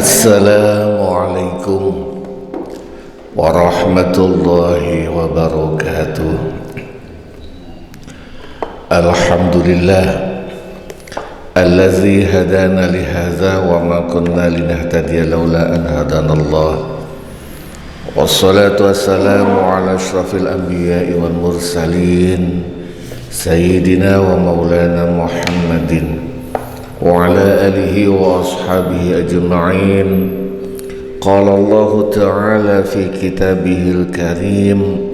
Assalamualaikum warahmatullahi wabarakatuh. Alhamdulillah allazi hadana lihadza wa ma kunna linahtadiya laula an hadanallah. Wassalatu wassalamu ala asyrafil anbiya'i wal mursalin sayyidina wa maulana Muhammadin wa ala alihi wa ashabihi ajma'in. Qala Allah ta'ala fi kitabihil karim,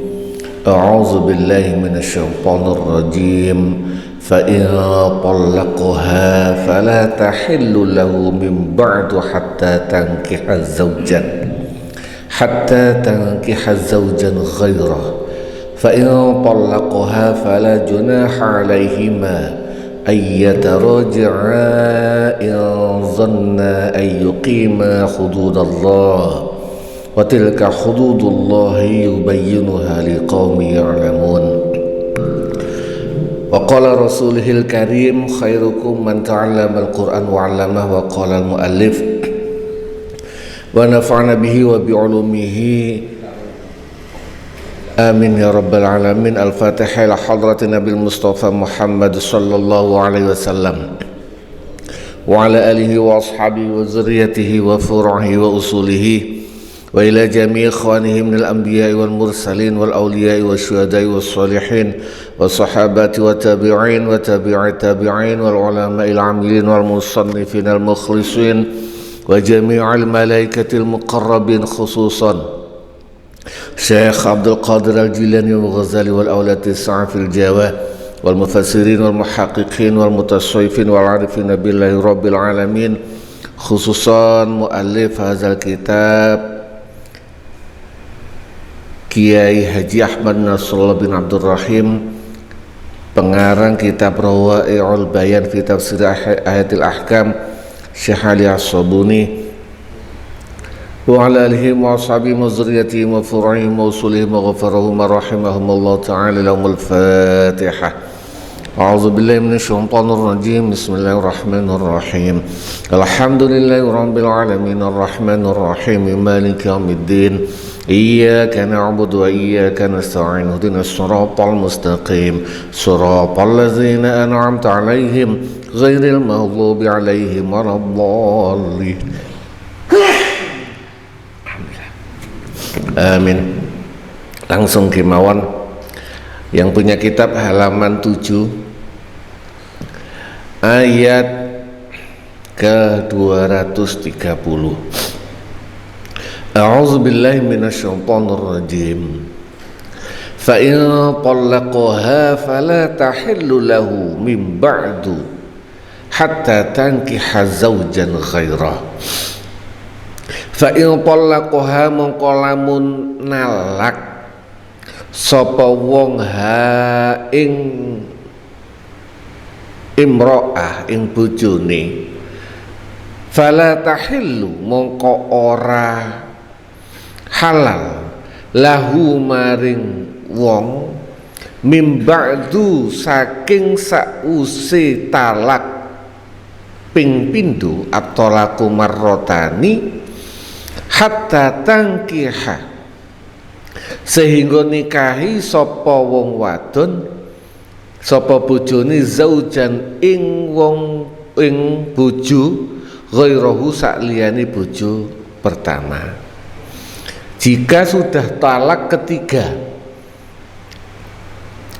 a'udzu billahi minasyaitonir rajim, fa in talaqaha fala tahillu lahu min ba'du hatta tankiha zawjan ghairah, fa in talaqaha fala junaha 'alaihima ayyataraja'a in zanna ay yuqima hududallah wa tilka hududullahi yubayyinuha liqaumin ya'lamun. Wa qala rasulihil karim, khairukum man ta'allama al-Qur'an wa 'allamahu. Wa qala al-muallif wa nafa'na bihi wa bi'ulumihi amin ya rabbal alamin. Al-Fatihah ila hadrati Nabil Mustafa Muhammad sallallahu alaihi wasallam wa ala alihi wa ashabihi wa zurriyatihi wa furu'ihi wa usulihi wa ila jami'i ikhwanihi minal anbiya'i wal mursalin wal awliya'i wa syuhada'i wa salihin wa sahabati wa tabi'in wa tabi'i tabi'in wal ulama'il amilin wal musannifin al mukhlisin wa jami'al malaikatil muqarrabin, khususan Syekh Abdul Qadir Al-Jilani wal Ghazali wal awlati sa'afil jawa wal mufassirin wal muhaqqiqin wal mutasawwifin wal arifin billahi rabbil alamin, khususan muallif hadzal kitab Kiai Haji Ahmad Nasrullah bin Abdul Rahim, pengarang kitab Rawai'ul Bayan fi Tafsir Ayatil Ahkam, Syekh Ali As-Sabuni wa ala alihi wa ashabihi wa zurriyatihi wa furu'ihim wa usulihim wa ghafarahum wa rahimahumullah ta'ala. Lahumul Fatihah. A'udzu billahi minasyaitonir rajim. Bismillahirrahmanirrahim. Alhamdulillahi rabbil alamin arrahmanir rahim maliki yaumiddin. Iyyaka na'budu wa iyyaka nasta'in. Ihdinas siratal mustaqim. Siratal ladzina an'amta 'alaihim ghairil maghdubi 'alaihim waladdallin. Amin. Langsung kemauan yang punya kitab halaman 7 ayat ke-230. A'udzu billahi minasyaitonir rajim. Fa in talaqaha fala tahillu lahu min ba'du hatta tankiha zawjan ghairah. Fa in talaqaha mongko lamun nalak sapa wong ha ing imro'ah ing bojone, fala tahillu mongko ora halal lahu maring wong mim ba'du saking sause talak ping pindho at-talaqu marrotani hatta tangkiha sehingga nikahi sapa wong wadon sapa bojone zaujan ing wong ing bojo ghairahu sakliyane bojo pertama. Jika sudah talak ketiga,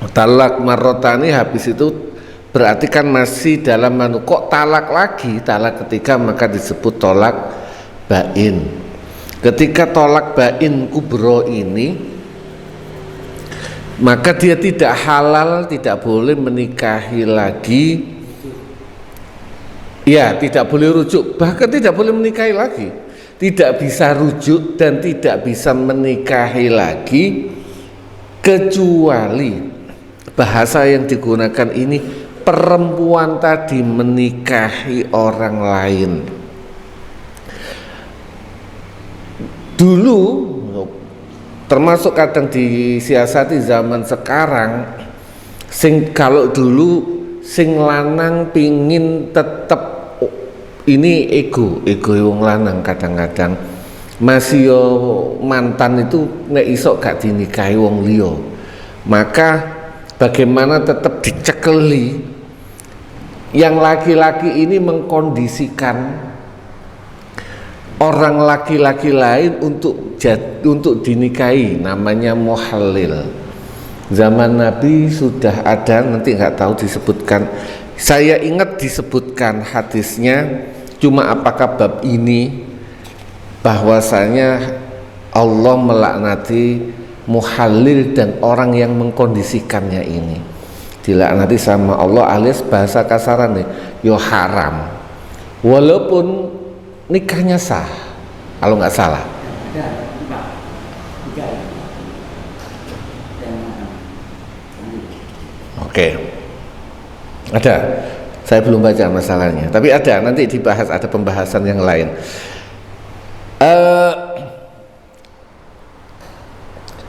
talak marrotani, habis itu berarti kan masih dalam kok talak lagi, talak ketiga, maka disebut tolak bain. Ketika tolak bain kubro ini, maka dia tidak halal, tidak boleh menikahi lagi, ya tidak boleh rujuk, bahkan tidak boleh menikahi lagi, tidak bisa rujuk dan tidak bisa menikahi lagi, kecuali bahasa yang digunakan ini perempuan tadi menikahi orang lain. Dulu termasuk kadang disiasati zaman sekarang, kalau dulu sing lanang pingin tetep ini ego wong lanang kadang-kadang masih yo mantan itu nek iso gak dinikahi wong liya. Maka bagaimana tetap dicekeli yang laki-laki ini mengkondisikan orang laki-laki lain untuk dinikahi, namanya muhallil. Zaman Nabi sudah ada, nanti nggak tahu disebutkan. Saya ingat disebutkan hadisnya, cuma apakah bab ini bahwasanya Allah melaknati muhallil dan orang yang mengkondisikannya ini. Dilaknati sama Allah alias bahasa kasaran nih, yo haram. Walaupun nikahnya sah, kalau nggak salah. Oke. Ada, saya belum baca masalahnya, tapi ada, nanti dibahas, ada pembahasan yang lain.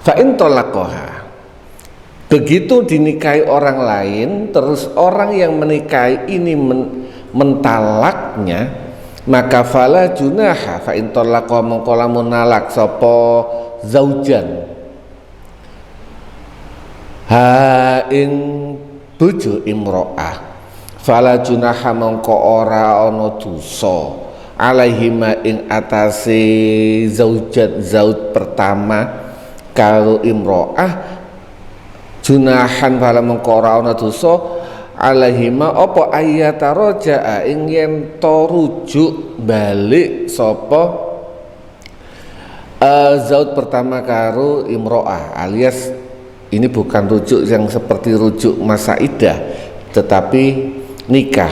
Fa'in tolaqoha, begitu dinikahi orang lain, terus orang yang menikahi ini mentalaknya, maka fala junaha fa'in tolaqoha mengkola munalak sopo zaujan ha ing bojo imro'ah, fala junaha mongko ora ana dosa alaihima ing atase zauj pertama karo imro'ah, junahan fala mongko ora ana dosa alaihima apa ayata roja'a ing yen to rujuk balik sapa zauj pertama karo imro'ah, alias ini bukan rujuk yang seperti rujuk masa iddah, tetapi nikah.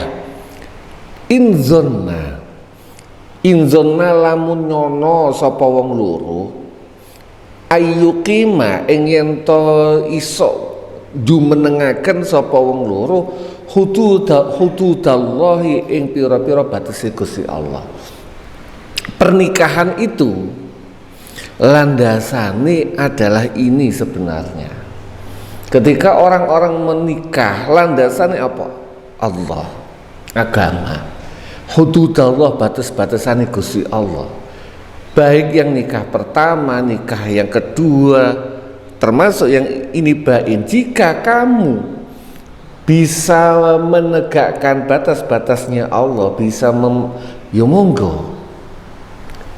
Inzonna lamun nyono sapa wong loro ayyukima ing yen to iso jumenengaken sapa wong loro hududallahi ing pira-pira batese Gusti Allah. Pernikahan itu landasane adalah ini sebenarnya. Ketika orang-orang menikah, landasannya apa? Allah, agama, hududallah, batas-batasannya Gusti Allah. Baik yang nikah pertama, nikah yang kedua, termasuk yang ini bain. Jika kamu bisa menegakkan batas-batasnya Allah, bisa ya monggo.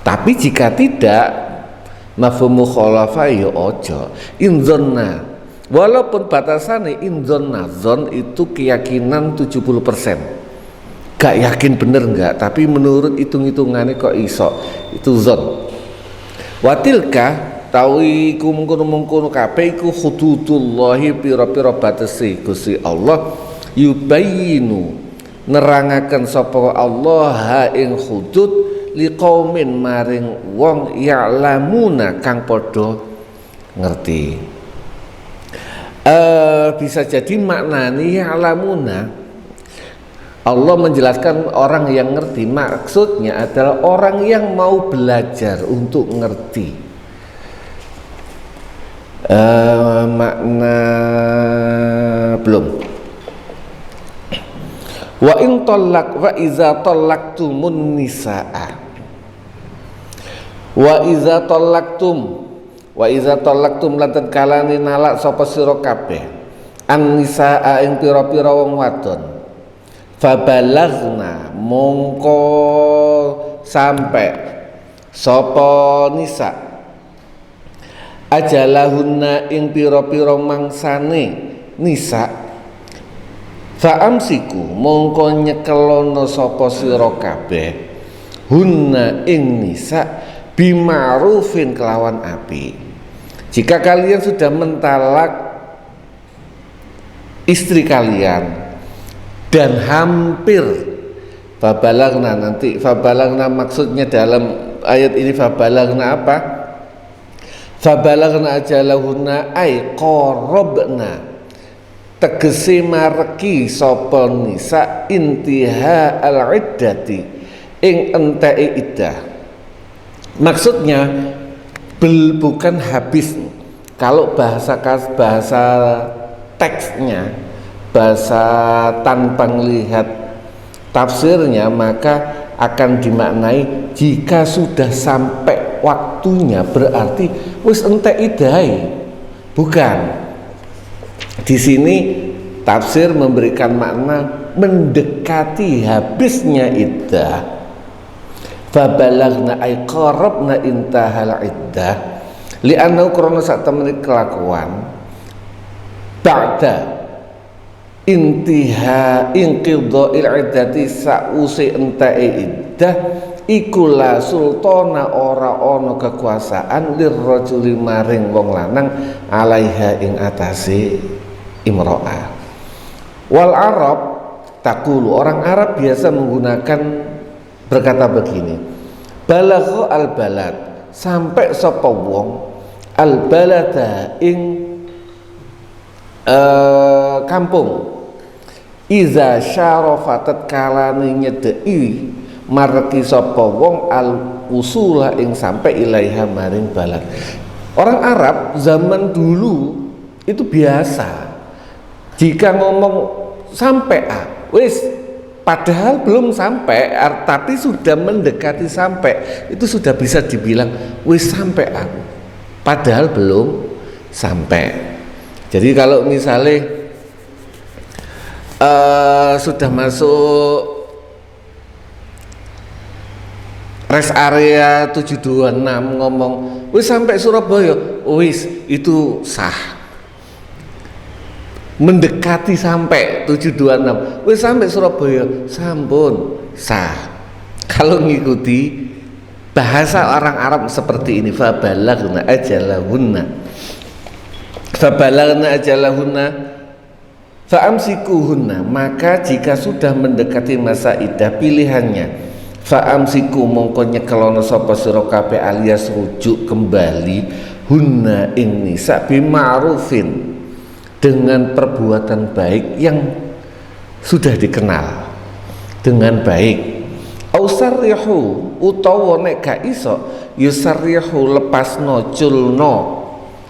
Tapi jika tidak, mafhum mukhalafah ya ojo. Inzonna, walaupun batasannya inzonna, zon itu keyakinan 70%. Gak yakin bener enggak, tapi menurut hitung-hitungannya kok iso, itu zon. Watilka tawi iku mengkono-mengkono kabeh iku hududullahi pira-pira batese Gusti Allah, yubayinu nerangaken sapa Allah ha ing hudud liqaumin maring wong ya'lamuna kang padha ngerti. Bisa jadi maknani ya'lamuna, Allah menjelaskan orang yang ngerti, maksudnya adalah orang yang mau belajar untuk ngerti. Makna belum. Wa in talaq wa iza talaqtumun nisaa wa iza talaqtum lan kalane nalak sapa sira kabeh an nisaa ing pira-pira wong wadon fabalagna mongko sampai sapa nisa ajalahunna ing pira-pira mangsane nisa fa'amsiku mongko nyekelono sapa sira kabeh hunna ing nisa bima'rufin kelawan api. Jika kalian sudah mentalak istri kalian dan hampir fabalagna, nanti fabalagna maksudnya dalam ayat ini fabalagna apa? Fabalagna ajalahunna ay qarabna, tegese mareki sapa nisa intiha al-iddati ing enteke iddah. Maksudnya bukan habis. Kalau bahasa teksnya, bahasa tanpa melihat tafsirnya, maka akan dimaknai jika sudah sampai waktunya berarti wis entek idai. Bukan. Di sini tafsir memberikan makna mendekati habisnya iddah. Fabalagna ay qarabna intahal iddah li'annahu krana sak temene kelakuan ba'da intiha inqidha'il iddati sa'usi entake iddah iku la sultana ora ana kekuasaan lirrajuli maring wong lanang alaiha ing atase imro'ah. Wal Arab taqulu, orang Arab biasa menggunakan berkata begini, balagha al balad, sampai sapa wong al balada ing kampung, iza syarafatat kalane nyedeki mareki sapa wong al usula ing sampai ilaiha maring balad. Orang Arab zaman dulu itu biasa jika ngomong sampai wis padahal belum sampai tapi sudah mendekati sampai, itu sudah bisa dibilang wis sampai padahal belum sampai. Jadi kalau misalnya sudah masuk rest area 726 ngomong wis sampai Surabaya, wis itu sah. Mendekati sampai 726 wis sampai Surabaya, sampun sah. Kalau ngikuti bahasa orang Arab seperti ini, fabalagna ajalahunna fa'amsikuhunna, maka jika sudah mendekati masa iddah pilihannya fa'amsiku mongko nyekelono sapa sira kabeh alias rujuk kembali hunna ing nisa bima'rufin, dengan perbuatan baik yang sudah dikenal dengan baik. Ausarrihu utawa nek gak iso yusarrihu lepasno culno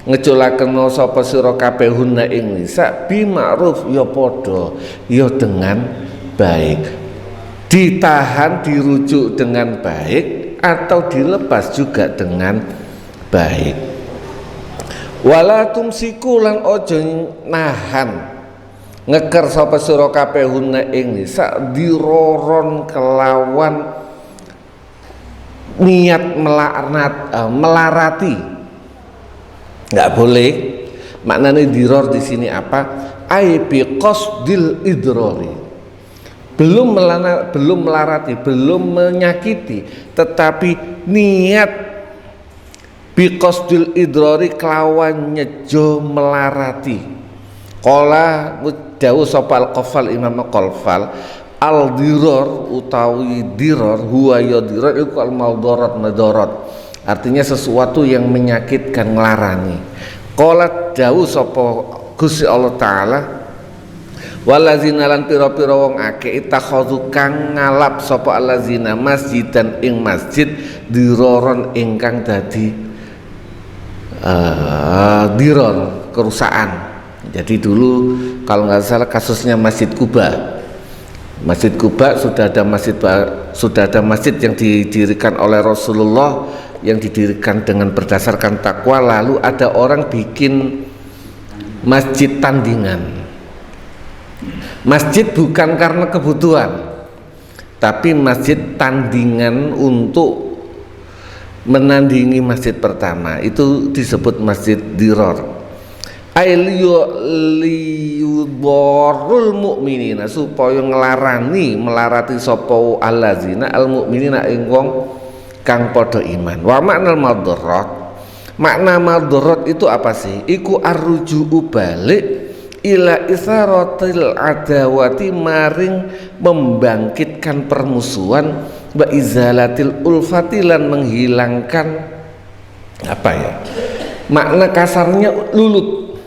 ngeculaken sapa sira kabeh hunna ing nisa bima'ruf, ya padha ya dengan baik. Ditahan dirujuk dengan baik atau dilepas juga dengan baik. Wala tumsiku lan ojo nahan ngeker sapa sira kabeh hunna ing nisa diroron kelawan niat melarati. Enggak boleh. Maknanya diror di sini apa? Ai bi qasdil idrari. Belum melarati, belum menyakiti, tetapi niat biqasdil idrari kelawan nyejo melarati. Qala dawuh sapa al-Qaffal, Imam Qaffal, al diror utawi diror huwa ya diror iku al madarat madarat, artinya sesuatu yang menyakitkan, nglarani. Qala dawuh sapa Gusti Allah taala, walazina lan pira-pira wong akeh itakhadhu kang ngalap sapa allazina masjidan ing masjid diroron ingkang dadi diror, kerusakan. Jadi dulu kalau nggak salah kasusnya Masjid Kuba. Masjid Kuba sudah ada masjid yang didirikan oleh Rasulullah, yang didirikan dengan berdasarkan takwa, lalu ada orang bikin masjid tandingan. Masjid bukan karena kebutuhan, tapi masjid tandingan untuk menandingi masjid pertama, itu disebut masjid diror. Ailiyudorul mu'minina, supaya melarati sapa allazina al mu'minina ing wong kang padha iman. Wa maknal madharat, makna madharat itu apa sih? Iku arruju'u balik ila isaratil adawati, maring membangkitkan permusuhan, wa izalatil ulfati lan menghilangkan apa ya, makna kasarnya lulut,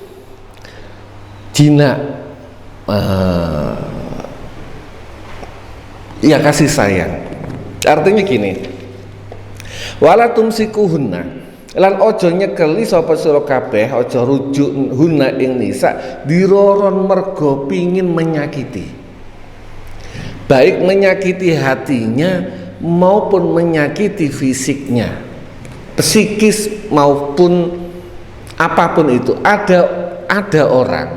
jina, ya kasih sayang. Artinya gini, wala tumsikuhunna lan ojo nyekeli sapa sira kabeh, ojo rujuk hunna ing nisa diroron mergo pingin menyakiti, baik menyakiti hatinya maupun menyakiti fisiknya, psikis maupun apapun itu. Ada orang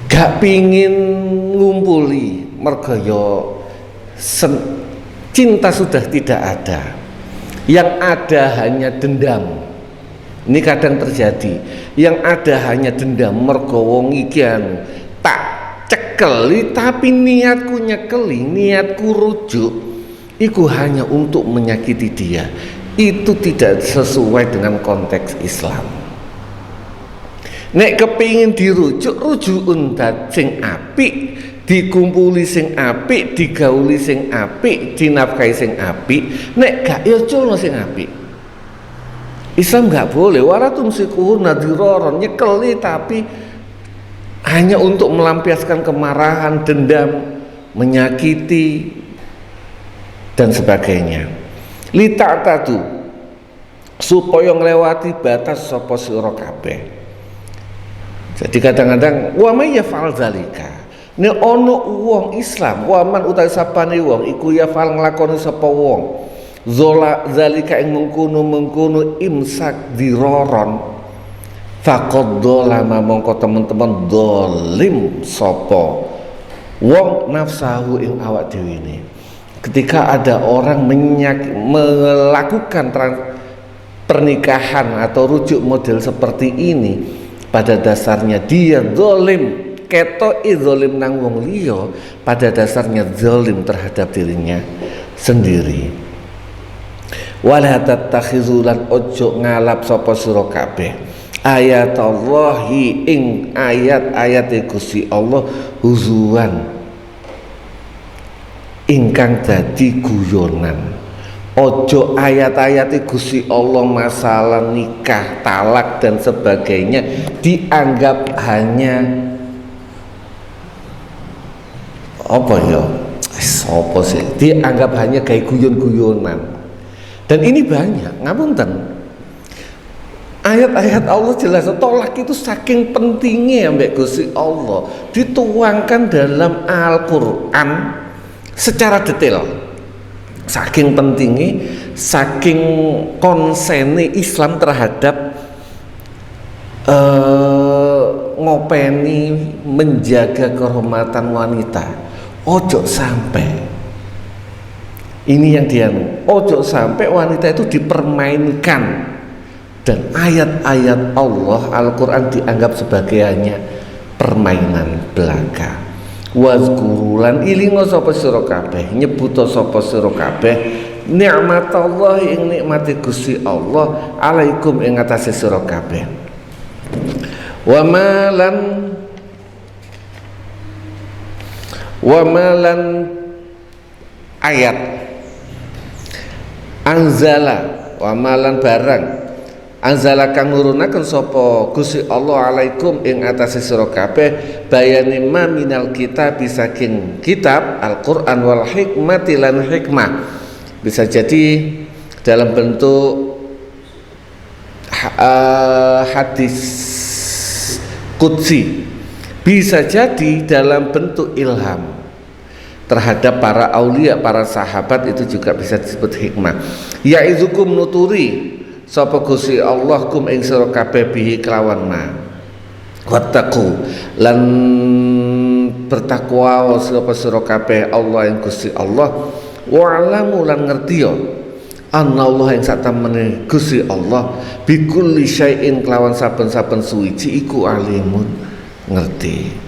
gak pingin ngumpuli mergo yo cinta sudah tidak ada, yang ada hanya dendam. Ini kadang terjadi, yang ada hanya dendam mergo wong iki tak cekeli, tapi niatku nyekeli, niatku rujuk iku hanya untuk menyakiti dia. Itu tidak sesuai dengan konteks Islam. Nek kepingin dirujuk, rujukun sing apik, dikumpuli sing apik, digauli sing apik, dinafkahi sing apik. Nek gak ya culno sing apik. Islam gak boleh waratum sikuhuna diroron, nyekeli tapi hanya untuk melampiaskan kemarahan, dendam, menyakiti dan sebagainya. Lita'tadu, supaya nglewati batas sapa sira kabeh. Jadi kadang-kadang wa may yaf'al zalika, nek ana wong Islam, waman utawi sapane wong iku yaf'al nglakoni sapa wong zalika ing mengkono imsak diroron, faqad dzalama, mongko teman-teman dolim sapa wong nafsahu ing awak dhewe ini. Ketika ada orang melakukan pernikahan atau rujuk model seperti ini, pada dasarnya dia zalim, ketoke zalim nang wong liya, pada dasarnya zalim terhadap dirinya sendiri. Wala tatakhizulan ojo ngalap sapa sira kabeh ayatallahi ing ayat-ayat Gusti Allah huzuan ingkang dadi guyonan. Ojo ayat-ayat Gusti Allah masalah nikah, talak dan sebagainya dianggap hanya apa ya? Apa sih? Dianggap hanya kayak guyon-guyonan. Dan ini banyak, ngapunten. Ayat-ayat Allah jelas tolak itu saking pentingnya ambek Gusti Allah dituangkan dalam Al-Qur'an secara detail. Saking pentingnya, saking konsene Islam terhadap ngopeni menjaga kehormatan wanita. Ojo sampai ini yang dia ojo sampai wanita itu dipermainkan, dan ayat-ayat Allah Al-Quran dianggap sebagai hanya permainan belaka. Wazkurulan ilingo sapa sira kabeh, nyebuto sapa sira kabeh nikmatullah ing nikmate Gusti Allah alaikum ing atase sira kabeh. Wa malan ayat anzala wa malan barang anzala kang nurunaken sapa Gusti Allah alaikum ing atase sira kabeh bayane ma minal kitab saking kitab Al-Qur'an wal hikmati lan hikmah. Bisa jadi dalam bentuk hadis qudsi, bisa jadi dalam bentuk ilham terhadap para aulia, para sahabat, itu juga bisa disebut hikmah. Ya'izukum nuturi sapa Gusti Allah kum ing sira kabeh bihi kelawan ma wattaqu lan bertakwa sapa sira kabeh Allah ing Gusti Allah wa'lamu lan ngertiya anna Allah ing satemene Gusti Allah bikulli syai'in kelawan saben-saben suwiji iku alimun ngerti.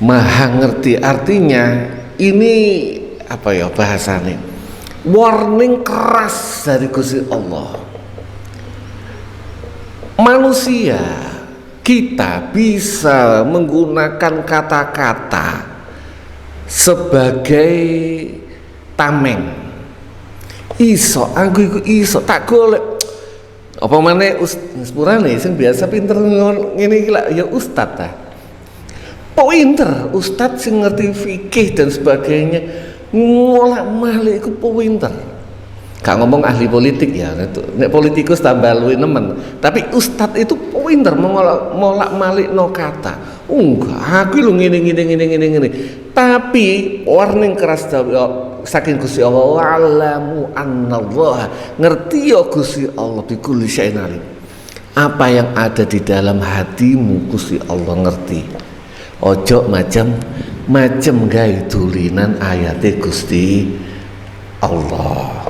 Maha ngerti artinya ini apa ya bahasanya, warning keras dari Gusti Allah. Manusia kita bisa menggunakan kata-kata sebagai tameng. Iso aku iku iso tak golek apa maneh sepurane sing biasa pinter ngene iki lak ya ustaz ta. Pinter ustaz sing ngerti fikih dan sebagainya ngolah malih iku pinter. Gak ngomong ahli politik ya, nek politikus tambah luwih nemen. Tapi ustadz itu pinter molak-malik no kata. Enggak, aku lu ngene. Tapi warning keras saking Gusti Allah, wa'lamu annallaha, ngerti ya Gusti Allah bikulli syai'in alim. Apa yang ada di dalam hatimu Gusti Allah ngerti. Ojo macam gawe dulinan ayate Gusti Allah.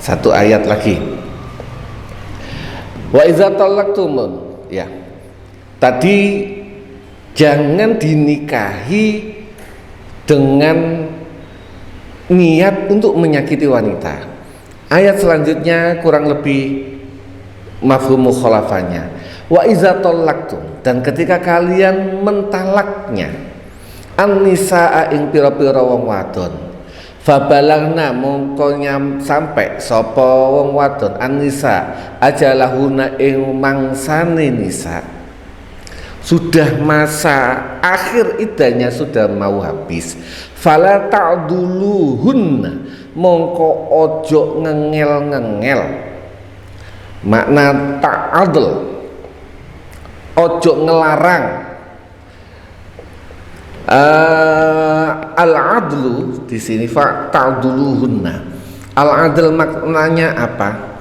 Satu ayat lagi. Wa iza talaqtumun, ya. Tadi jangan dinikahi dengan niat untuk menyakiti wanita. Ayat selanjutnya kurang lebih mafhum mukhalafahnya. Wa iza talaqtum, dan ketika kalian mentalaknya an-nisaa ing pira-pira wong wadon, fabalagna mongko sampai sapa wong wadon an-nisa ajalahuna ing mangsane nisa, sudah masa akhir iddahnya sudah mau habis, fala ta'duluhunna mongko ojo ngengel-ngengel. Makna ta'adl ojo ngelarang. Al-adlu di sini ta'duluhunna. Al-adl maknanya apa?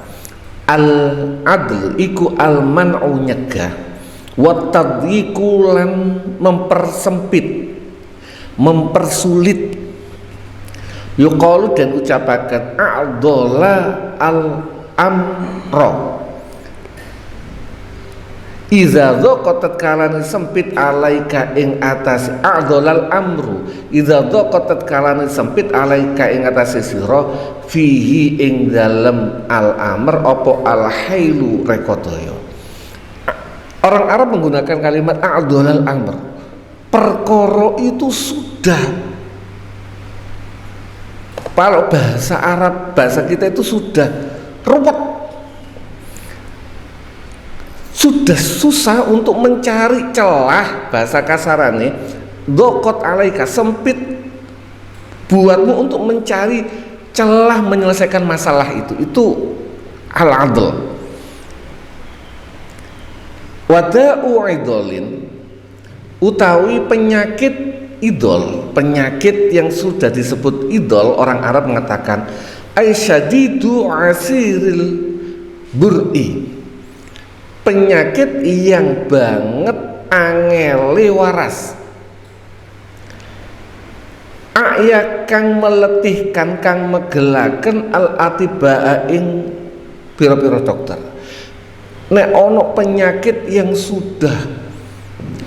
Al-adl iku al-man'u nyegah, wa tadyiqu lan mempersempit, mempersulit. Yuqalu dan ucapakan a'dhala al-amra. Iza dhaqat kalane sempit alaika ing atas a'dhalal amru, iza dhaqat kalane sempit alaika ing atas sira fihi ing dalem al amr apa al hailu rekotoyo. Orang Arab menggunakan kalimat a'dhalal amr. Perkara itu sudah, kalau bahasa Arab, bahasa kita itu sudah ruwet, sudah susah untuk mencari celah, bahasa kasarannya dhaqat alaika, sempit buatmu untuk mencari celah menyelesaikan masalah itu al-adl. Wada'u idolin, utawi penyakit idol, penyakit yang sudah disebut idol, orang Arab mengatakan aisyadidu asiril bur'i, penyakit yang banget angele waras, aya kang meletihkan, kang megelaken al atibaa ing pira-pira dokter. Nek ono penyakit yang sudah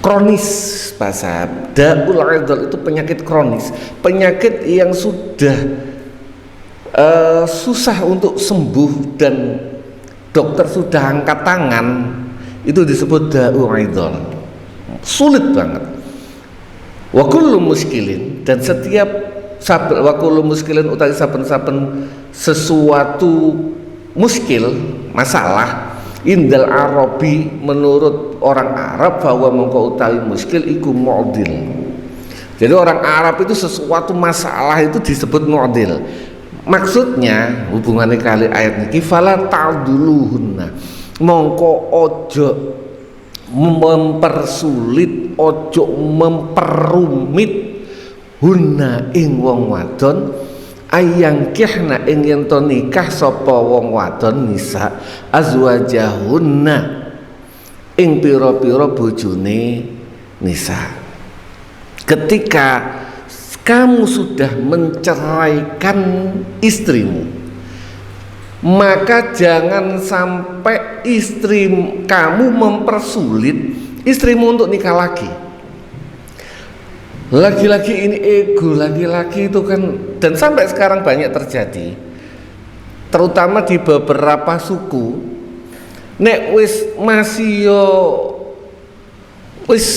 kronis, bahasa daul idol itu penyakit kronis, penyakit yang sudah susah untuk sembuh dan dokter sudah angkat tangan, itu disebut da'u idol, sulit banget. Wa kullu muskilin, dan setiap wa kullu muskilin utawi saben-saben sesuatu muskil, masalah, indal Arabi menurut orang Arab, bahwa mongko utawi muskil iku mu'dil. Jadi orang Arab itu sesuatu masalah itu disebut mu'dil. Maksudnya hubungannya kali ayat niki fala ta'duluhunna, mongko ojo mempersulit, ojo memperumit hunna ing wong wadon, ayang kihna ing yen to nikah sapa wong wadon nisa azwajahunna ing pira-pira bojone nisa. Ketika kamu sudah menceraikan istrimu, maka jangan sampai istri kamu mempersulit istrimu untuk nikah lagi. Lagi-lagi ini ego, lagi-lagi itu kan, dan sampai sekarang banyak terjadi, terutama di beberapa suku. Nek wis masih yo wis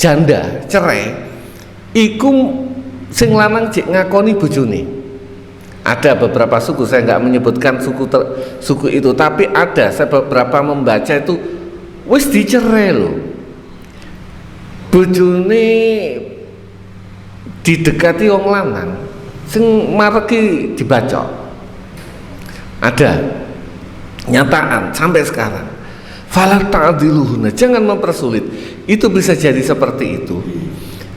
janda cerai, iku sing lanang jek ngakoni bojone. Ada beberapa suku, saya nggak menyebutkan suku itu, tapi ada, saya beberapa membaca itu wis dicerai loh, bojone didekati wong lanang sing mareki dibaca. Ada nyataan sampai sekarang. Fala ta'diluhunna, jangan mempersulit. Itu bisa jadi seperti itu.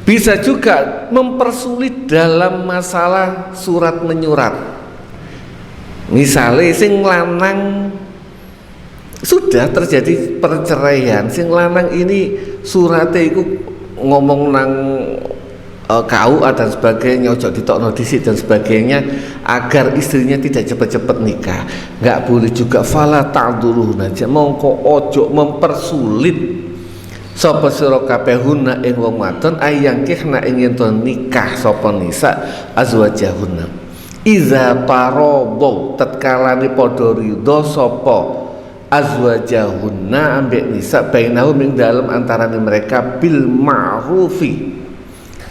Bisa juga mempersulit dalam masalah surat menyurat. Misalnya sing lanang sudah terjadi perceraian, sing lanang ini suratnya itu ngomong nang KUA dan sebagainya, ojo ditokno dhisik dan sebagainya, agar istrinya tidak cepat-cepat nikah. Nggak boleh juga fala ta'duluhunna, mongko ojo mempersulit sapa sira kabeh hunna ing wong wadon ayangkihna ing yen nikah sapa nisa azwajahunna iza parabo tatkalane padha ridho sapa azwajahunna ambek nisa bainahum ing dalem antarane mereka bil ma'rufi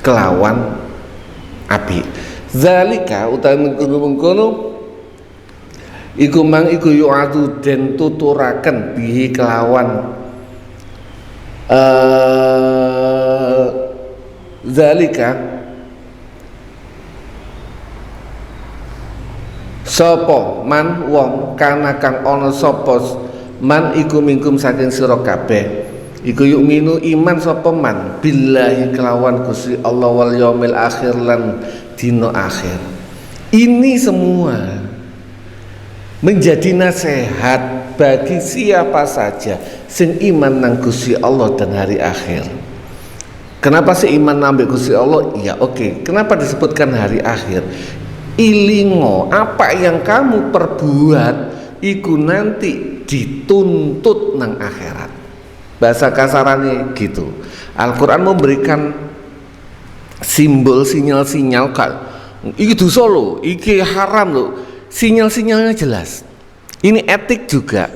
kelawan api. Zalika utawi mengkono-mengkono iku mang iku yu'adu den tuturaken bihi kelawan zalika sapa man wong kana kang ana sapa man iku mingkum saking sira kabeh iku yukminu iman sapa man billahi kelawan Gusti Allah wal yaumil akhir lan dina akhir. Ini semua menjadi nasihat bagi siapa saja sing iman nang Gusti Allah dan hari akhir. Kenapa sih iman nambah Gusti Allah? Ya oke. Kenapa disebutkan hari akhir? Ilingo apa yang kamu perbuat iku nanti dituntut nang akhirat. Bahasa kasarannya gitu. Al-Quran memberikan simbol sinyal-sinyal iki dosa lho, iki haram lho. Sinyal-sinyalnya jelas. Ini etik juga.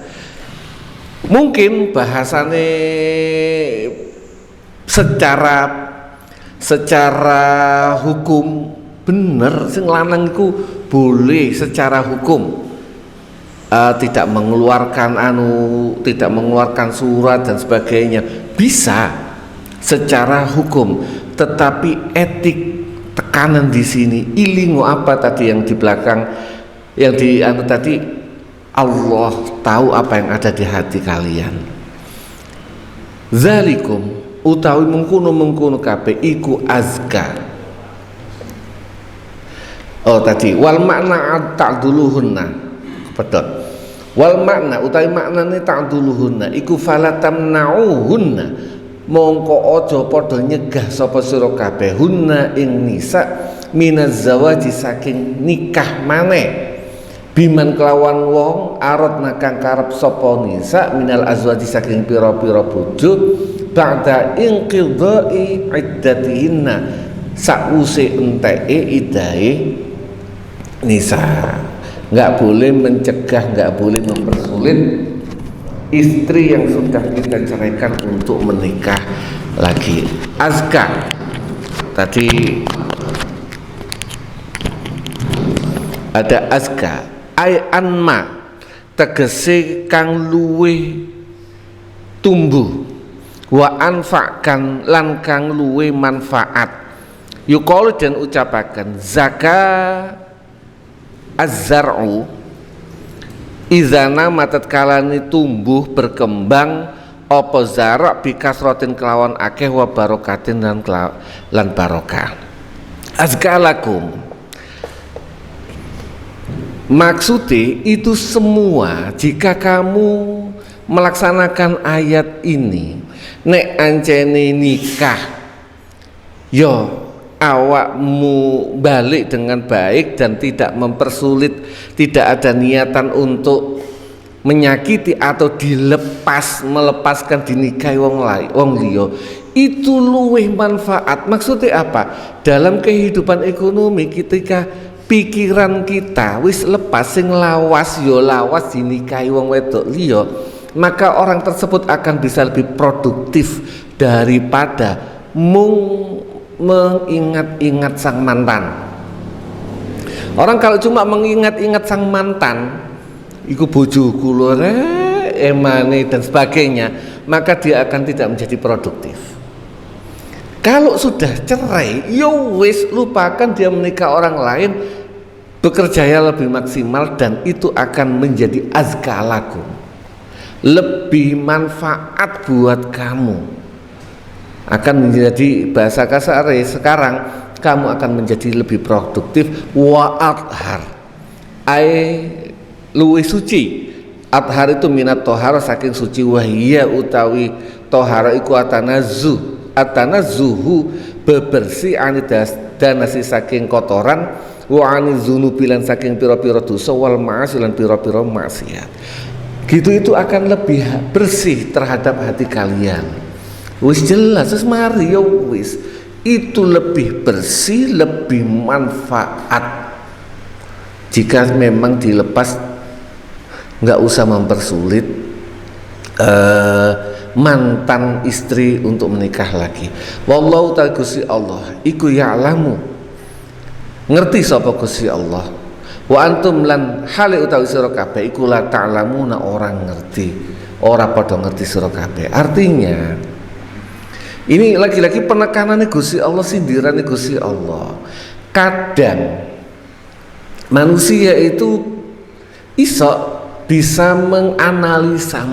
Mungkin bahasane secara hukum bener sing lanang iku boleh secara hukum tidak mengeluarkan surat dan sebagainya, bisa secara hukum, tetapi etik tekanan di sini ilingo apa tadi yang di belakang yang di tadi, Allah tahu apa yang ada di hati kalian. Zalikum utawi mengkono kabeh iku azka. Oh tadi wal makna ta'duluhunna pedot. Wal makna utawi maknane ta'duluhunna iku falatamna'uhunna mongko aja padha nyegah sapa sira kabeh hunna ing nisa minaz zawaji saking nikah maneh biman kelawan wong aradna kang karep sapa nisa minal azwaji saking pira-pira bojo ba'da inqidha'i iddatihinna sakwuse enteke idahe nisa. Nggak boleh mencegah, nggak boleh mempersulit istri yang sudah kita ceraikan untuk menikah lagi. Azka tadi ada azka ay anma tegese kang luwe tumbuh wa anfa'kan lan kang luwe manfaat yuqalu dan ucapaken zaka az-zar'u izana matat kalani tumbuh berkembang apa zarak bikasrotin kelawan akeh wa barokatin lan barokah. Azkalakum maksudnya itu semua jika kamu melaksanakan ayat ini nek ancene nikah yo awakmu balik dengan baik dan tidak mempersulit, tidak ada niatan untuk menyakiti atau melepaskan dinikahi wong liya, itu luwih manfaat. Maksudnya apa? Dalam kehidupan ekonomi ketika pikiran kita wis lepas sing lawas yo lawas dinikahi wong wedok liya, maka orang tersebut akan bisa lebih produktif daripada mengingat-ingat sang mantan. Orang kalau cuma mengingat-ingat sang mantan, iku bojoku lho emane dan sebagainya, maka dia akan tidak menjadi produktif. Kalau sudah cerai, yo wis, lupakan dia menikah orang lain, bekerja lebih maksimal, dan itu akan menjadi azka lakum, lebih manfaat buat kamu, akan menjadi, bahasa kasar sekarang, kamu akan menjadi lebih produktif, wa athhar, luwih suci. Athhar itu minat tohar, saking suci, wahia utawi tohara iku atanazuhu bebersih danasi saking kotoran, wa anizunubilan saking piro-piro dosa, wal ma'asilan piro-piro maksiat. Gitu itu akan lebih bersih terhadap hati kalian. Wis jelas, wis mari yo wis. Itu lebih bersih, lebih manfaat. Jika memang dilepas, nggak usah mempersulit mantan istri untuk menikah lagi. Wallahu ta'ala Gusti Allah iku ya'lamu, ngerti sapa Gusti Allah, wa antum lan hale utawi sira kabeh iku la ta'lamuna, orang ngerti, ora padha ngerti sira kabeh. Artinya ini lagi-lagi penekanannya Gusti Allah, sindirannya Gusti Allah. Kadang manusia itu bisa menganalisa,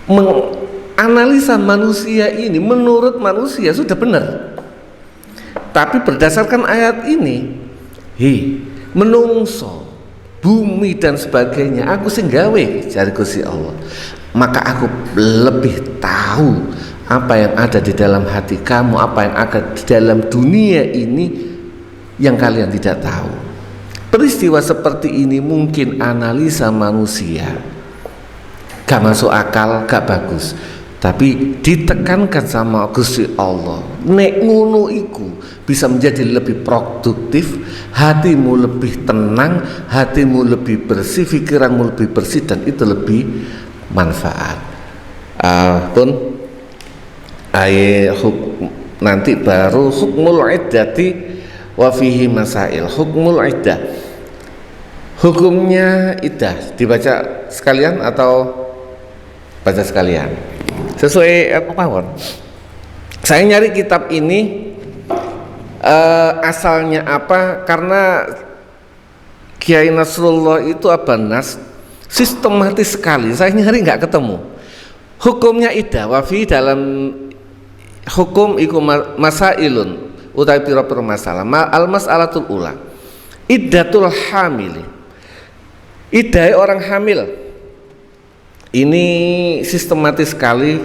menganalisa manusia ini menurut manusia sudah benar, tapi berdasarkan ayat ini, menungso, bumi dan sebagainya aku sing gawe jare Gusti Allah, maka aku lebih tahu apa yang ada di dalam hati kamu, apa yang ada di dalam dunia ini yang kalian tidak tahu. Peristiwa seperti ini mungkin analisa manusia gak masuk akal, gak bagus, tapi ditekankan sama Gusti Allah, nek ngono iku bisa menjadi lebih produktif, hatimu lebih tenang, hatimu lebih bersih, pikiranmu lebih bersih, dan itu lebih manfaat. Nanti baru hukmul iddati wa fihi masail. Hukmul iddah, hukumnya iddah, dibaca sekalian atau baca sekalian sesuai mawon. Saya nyari kitab ini asalnya apa, karena Kiai Nasrullah itu Abanas sistematis sekali, saya nyari nggak ketemu hukumnya iddah. Wafi dalam hukum iku masailun utawi pira-pira masalah. Al mas'alatul ula iddatul hamili, iddah orang hamil. Ini sistematis sekali,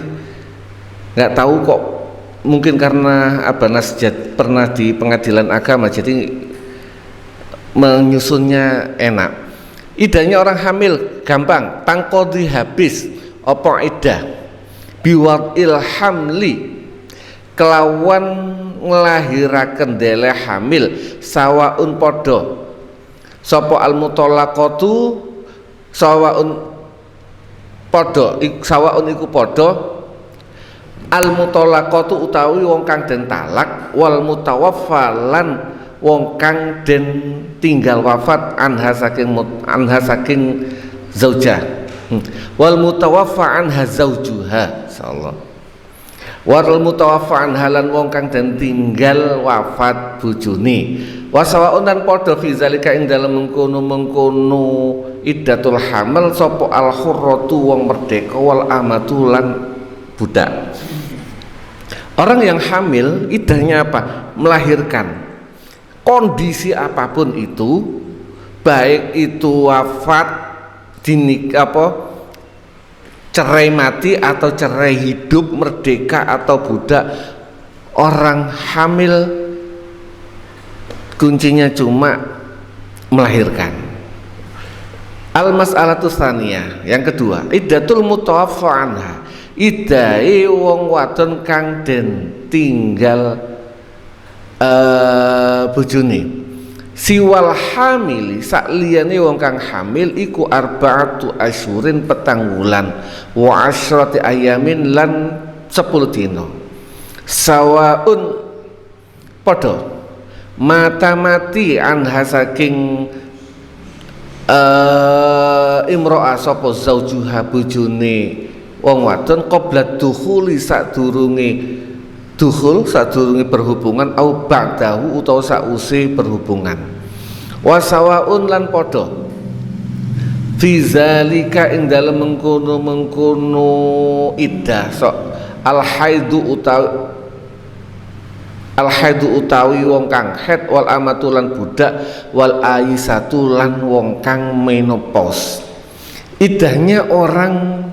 nggak tahu kok, mungkin karena Abanas pernah di pengadilan agama jadi menyusunnya enak. Iddahnya orang hamil gampang, tangkodi habis opo iddah biwadil hamli, kelawan ngelahiraken dele hamil, sawaun podo sopo al mutolaqatu, sawaun podo, sawaun iku podo al mutolaqatu utawi wong kang den talak, wal mutawaffalan wong kang den tinggal wafat anha saking zaujah, wal mutawaffa anha zaujuha, insyaallah. Wal mutawaffa anha lan wong kang den tinggal wafat bojone, wasawaun dan podo fi zalika ing dalem mengkono iddatul hamil sapa al hurratu wong merdeka, wal amatu lan budak. Orang yang hamil iddahnya apa? Melahirkan. Kondisi apapun itu, baik itu wafat, cerai mati atau cerai hidup, merdeka atau budak, orang hamil kuncinya cuma melahirkan. Al-mas'alatu tsaniyah, yang kedua, iddatul mutawaffa anha, iddai wong wadon kang den tinggal bojone. Siwal hamili, sakliyane wong kang hamil iku arba'atu asyurin, petang wulan, wa asyrati ayamin lan 10 dina. Sawaun padha mata mati anha saking imro'ah sapa zaujuha bojone wong wadon qabla dukhuli sadurunge berhubungan au ba'dahu utawa sause berhubungan. Wasawaun lan padha fi zalika ing dalem mengkono iddah sok al haidu utawi wong kang haid wal amatu lan budak wal aisatu lan wong kang menopause. Iddahnya orang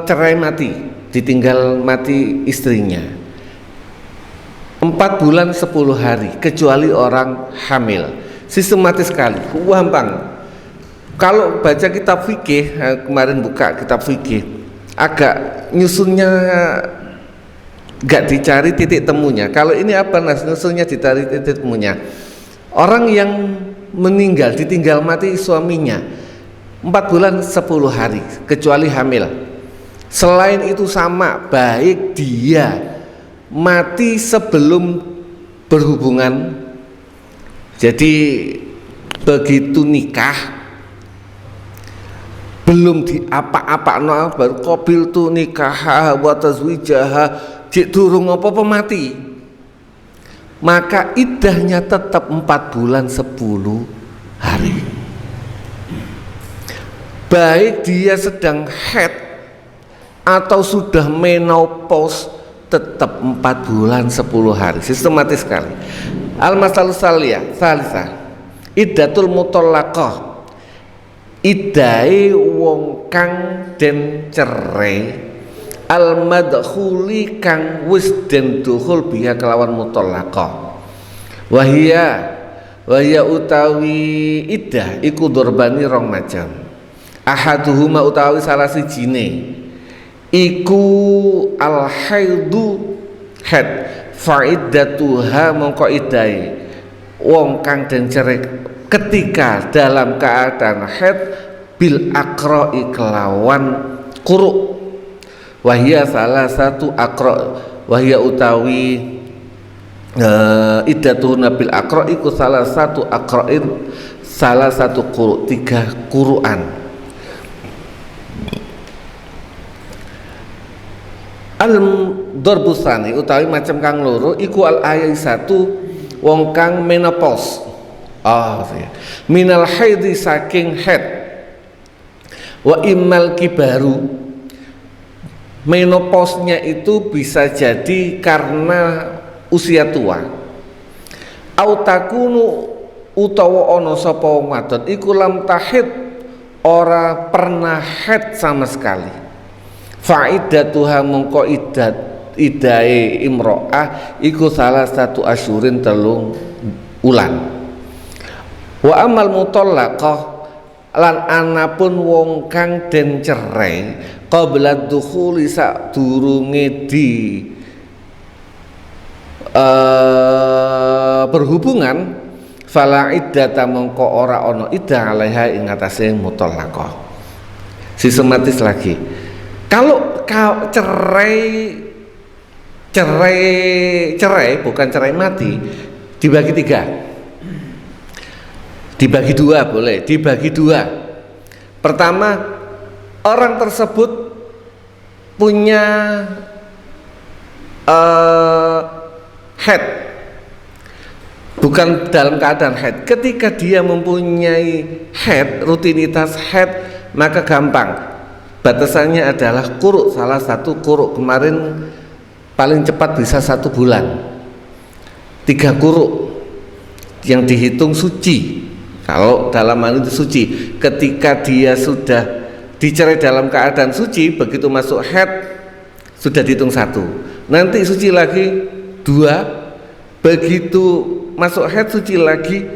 cerai mati, ditinggal mati istrinya 4 bulan 10 hari, kecuali orang hamil. Sistematis sekali, gampang. Kalau baca kitab fikih, kemarin buka kitab fikih, agak nyusunnya gak dicari titik temunya. Kalau ini apa Nas? Nyusunnya dicari titik temunya. Orang yang meninggal, ditinggal mati suaminya 4 bulan 10 hari, kecuali hamil. Selain itu sama, baik dia mati sebelum berhubungan, jadi begitu nikah belum diapa-apa baru qabil tu nikah wa tazwijaha jek durung apa-apa mati, maka iddahnya tetap 4 bulan 10 hari. Baik dia sedang haid atau sudah menopause, tetap 4 bulan 10 hari, sistematis sekali. Al-masalus salisa iddatul mutallaqah, iddai wong kang den cerai, al-madkhuli kang wis den dukhul biha kelawan mutallaqah. Wahia utawi iddah iku dorbani rong macam. Ahaduhuma utawi salah sijine iku al-haidu haid, fa'iddatuha mongko idai wong kang den cerai ketika dalam keadaan haid bil aqra'i kelawan quru. Wahia salah satu aqra, wahia utawi iddatuhuna bil aqra' iku salah satu aqra'in, salah satu quru, 3 quruan. Al-darbusani utawi macam kang loro iku al-aisatu wong kang menopause. Minal haidi saking haid, wa immal kibaru, menopause-nya itu bisa jadi karena usia tua, au takunu utawa ana sapa wong wadon iku lam tahid, ora pernah haid sama sekali. Fa'iddatuha mongko iddae imro'ah iku salah satu asyurin 3 ulan. Wa amal mutallaqah lan anapun wong kang den cerai qabla dukhuli sadurunge di berhubungan, fala iddata mongko ora ana iddah alaiha ing atase mutallaqah. Sistematis lagi. Kalau cerai bukan cerai mati, dibagi 3, dibagi 2 boleh, dibagi 2. Pertama, orang tersebut punya haid, bukan dalam keadaan haid. Ketika dia mempunyai haid, rutinitas haid, maka gampang. Batasannya adalah quru, salah satu quru. Kemarin paling cepat bisa 1 bulan, 3 quru yang dihitung suci. Kalau dalam hal itu suci, ketika dia sudah dicerai dalam keadaan suci, begitu masuk haid sudah dihitung 1, nanti suci lagi 2, begitu masuk haid suci lagi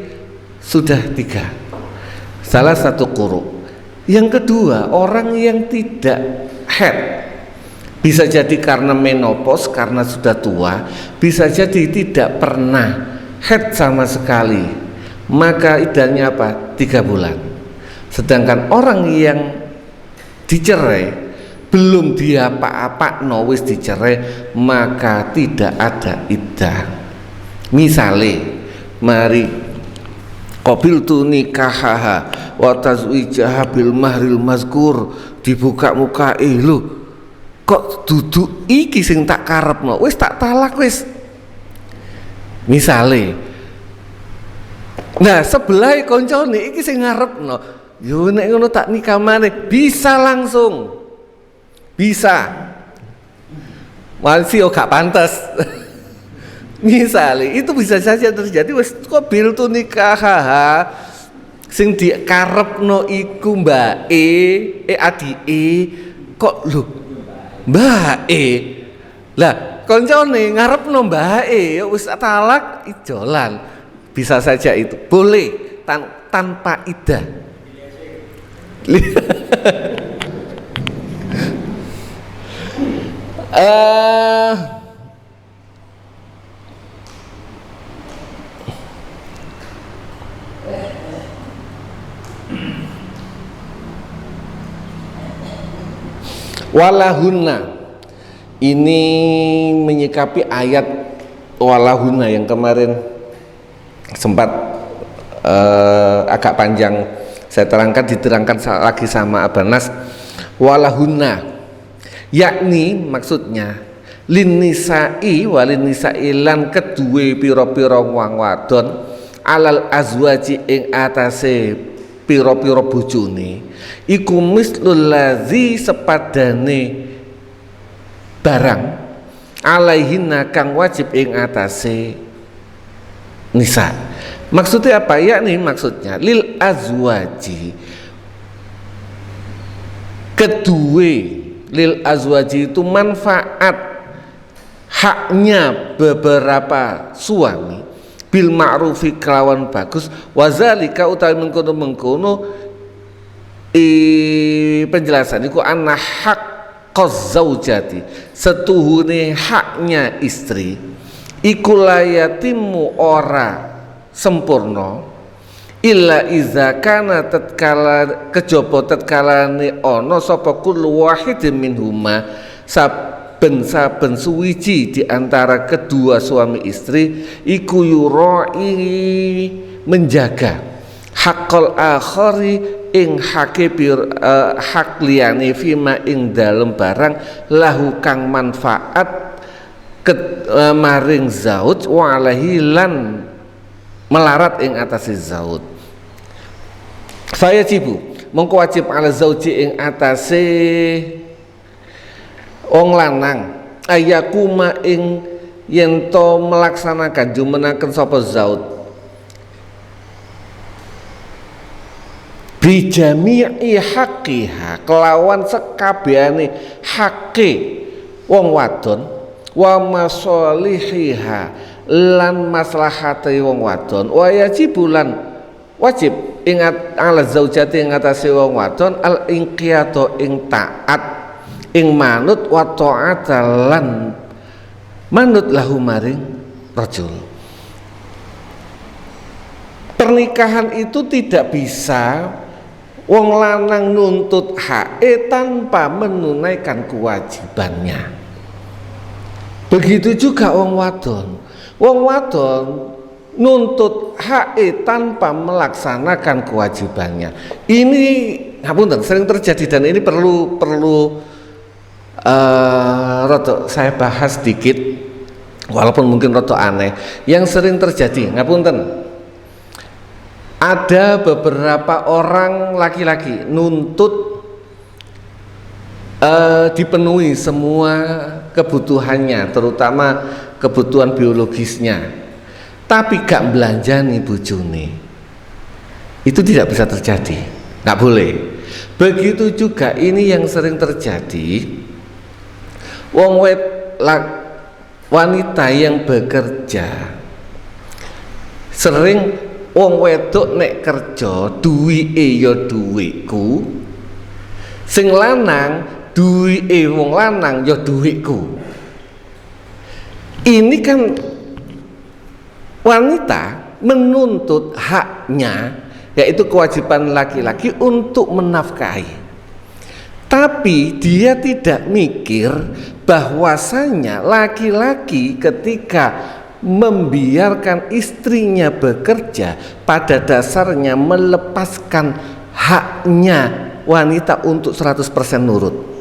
sudah 3, salah satu quru. Yang kedua, orang yang tidak haid, bisa jadi karena menopause, karena sudah tua, bisa jadi tidak pernah haid sama sekali, maka iddahnya apa? 3 bulan. Sedangkan orang yang dicerai belum diapa-apa, wis dicerai, maka tidak ada iddah. Misale, mari qabiltu nikahaha wa tazwijaha bil mahril mazkur, dibuka muka lho kok duduk iki sing tak karepno, wis tak talak wis misale. Nah sebelah koncone iki sing ngarepno, yo nek ngono tak nikah maneh, bisa langsung, bisa masih gak pantas. Misalnya itu bisa saja terjadi, wis qabiltu nikahaha sing dikarepno iku mbake adike kok lho mbake, lah koncone ngarepno mbake wis talak ijolan, bisa saja itu boleh tanpa idah. Walahunna, ini menyikapi ayat walahunna yang kemarin sempat agak panjang saya diterangkan lagi sama Abanas. Walahunna yakni maksudnya lin nisa'i walin nisa'i lan kedue pira-pira wong wadon alal azwaji ing atase pira-pira bojone iku mislul ladzi sepadane barang alaihinna kang wajib ing atase nisa. Maksudnya apa? Yakni maksudnya lil azwaji kedue, lil azwaji itu manfaat haknya beberapa suami bil ma'rufi kelawan bagus, wazalika utawi mengkono penjelasan iku anna haqqaz zaujati setuhune haknya istri iku layatimu ora sempurna illa iza kana tatkala kejaba tatkalane ana sapa kullu wahidin minhuma saben suwiji di antara kedua suami istri iku yurai menjaga haqqal akhari ing hak liyane fima ing dalem barang lahu kang manfaat maring zauj wa alaihi lan melarat ing atase zauj. Saya cibu mongko wajib ala zauji ing atase wong lanang ayakuma ing yen to melaksanakan jumenaken sapa zauj bijami'i haqqiha kelawan sekabehane hakke wong wadon wa masalihiha lan maslahate wong wadon wa yajibulan wajib ingat ala zaujati ing atase wong wadon al inqiyatu ing taat ing manut wa ta'atalan manut lahu maring rajul. Pernikahan itu tidak bisa wong lanang nuntut hae tanpa menunaikan kewajibannya. Begitu juga wong wadon. Wong wadon nuntut hae tanpa melaksanakan kewajibannya. Ini ngapunten sering terjadi dan ini perlu roto saya bahas sedikit walaupun mungkin roto aneh. Yang sering terjadi ngapunten, ada beberapa orang laki-laki nuntut dipenuhi semua kebutuhannya, terutama kebutuhan biologisnya, tapi gak belanjani bojone. Itu tidak bisa terjadi, gak boleh. Begitu juga ini yang sering terjadi, wanita yang bekerja sering wong wedok nek kerja duwike ya duwikku, sing lanang duwike wong lanang ya duwikku. Ini kan wanita menuntut haknya, yaitu kewajiban laki-laki untuk menafkahi. Tapi dia tidak mikir bahwasanya laki-laki ketika membiarkan istrinya bekerja pada dasarnya melepaskan haknya wanita untuk 100% nurut.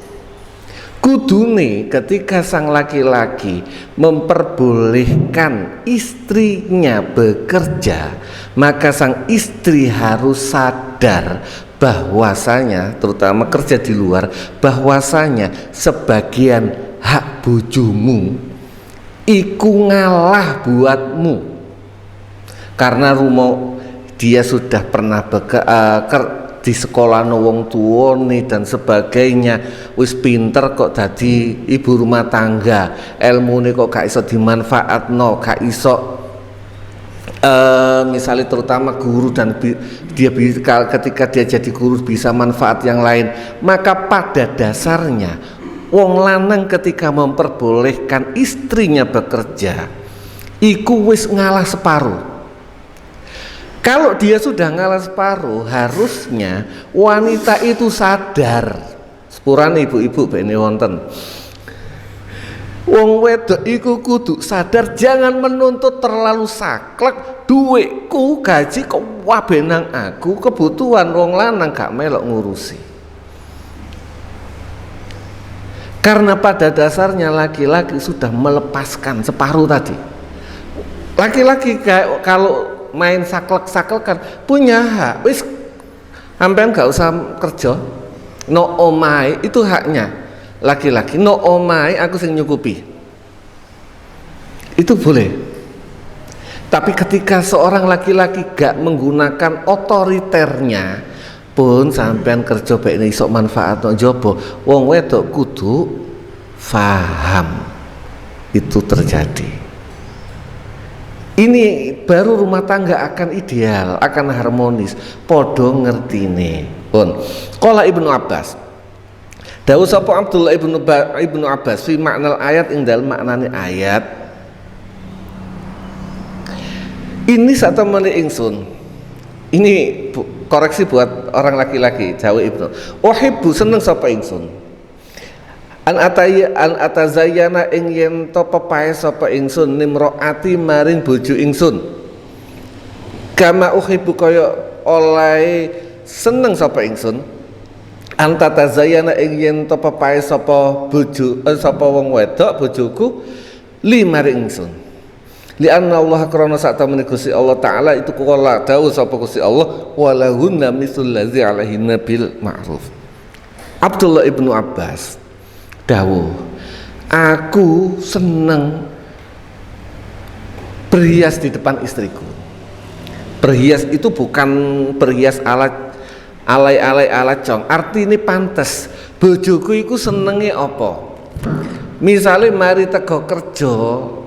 Kudune ketika sang laki-laki memperbolehkan istrinya bekerja, maka sang istri harus sadar bahwasanya, terutama kerja di luar, bahwasanya sebagian hak bojomu iku ngalah buatmu, karena rumah dia sudah pernah di sekolah wong tuane dan sebagainya, wis pinter kok dadi ibu rumah tangga, ilmune kok gak iso dimanfaatno, gak iso misalnya terutama guru, dan dia ketika dia jadi guru bisa manfaat yang lain, maka pada dasarnya wong lanang ketika memperbolehkan istrinya bekerja iku wis ngalah separuh. Kalau dia sudah ngalah separuh, harusnya wanita itu sadar. Sepurane ibu-ibu bene wonten. Wong wedok iku kudu sadar, jangan menuntut terlalu saklek. Duitku gaji kok wabe nang aku, kebutuhan wong lanang gak melok ngurusi. Karena pada dasarnya laki-laki sudah melepaskan separuh tadi. Laki-laki kalau main saklek-saklekan punya hak, wis sampean gak usah kerja, no omai itu haknya laki-laki, no omai aku sing nyukupi, itu boleh. Tapi ketika seorang laki-laki gak menggunakan otoriternya pun sampean kerja baik ini isok manfaat no jobo, wong wedok kudu faham itu terjadi. Ini baru rumah tangga akan ideal, akan harmonis, podo ngertine pun. Qala Ibnu Abbas, dawuh sapa Abdullah Ibnu Abbas fi makna ayat ing dalem maknane ayat, ini satemene ingsun. Ini koreksi buat orang laki-laki, jawab Ibnu. Uhibbu seneng sapa ingsun. An atazayyana ing yen to pepae sapa ingsun nimroati maring bojo ingsun. Kama uhibbu kaya oleh seneng sapa ingsun. An tazayyana ing yen to pepae sapa bojo sapa wong wedok bojoku li maring ingsun. Li anna Allah krana sak temene Gusti Allah taala itu kala dawuh sapa Gusti Allah walahunna misul ladzi alaihinna bil ma'ruf. Abdullah Ibnu Abbas dawuh, aku seneng berhias di depan istriku. Berhias itu bukan berhias alay cong, artinya pantes. Bojoku iku senenge apa? Misalnya mari teko kerja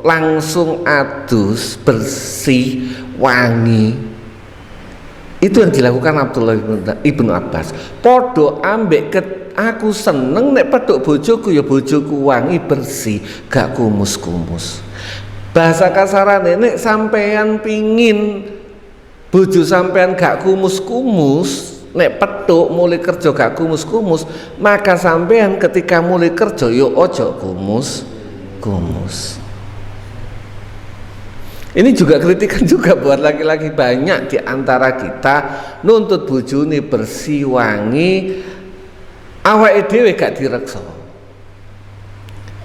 langsung adus, bersih, wangi. Itu yang dilakukan Abdullah Ibnu Abbas. Podo ambek aku seneng nek peduk bojoku ya bojoku wangi bersih, gak kumus-kumus. Bahasa kasarane nek sampean pingin bojo sampean gak kumus-kumus, nek peduk mulai kerja gak kumus-kumus, maka sampean ketika mulai kerja yo ojo kumus-kumus. Ini juga kritikan juga buat laki-laki, banyak di antara kita nuntut bojone bersih wangi, awake dhewe gak direksa.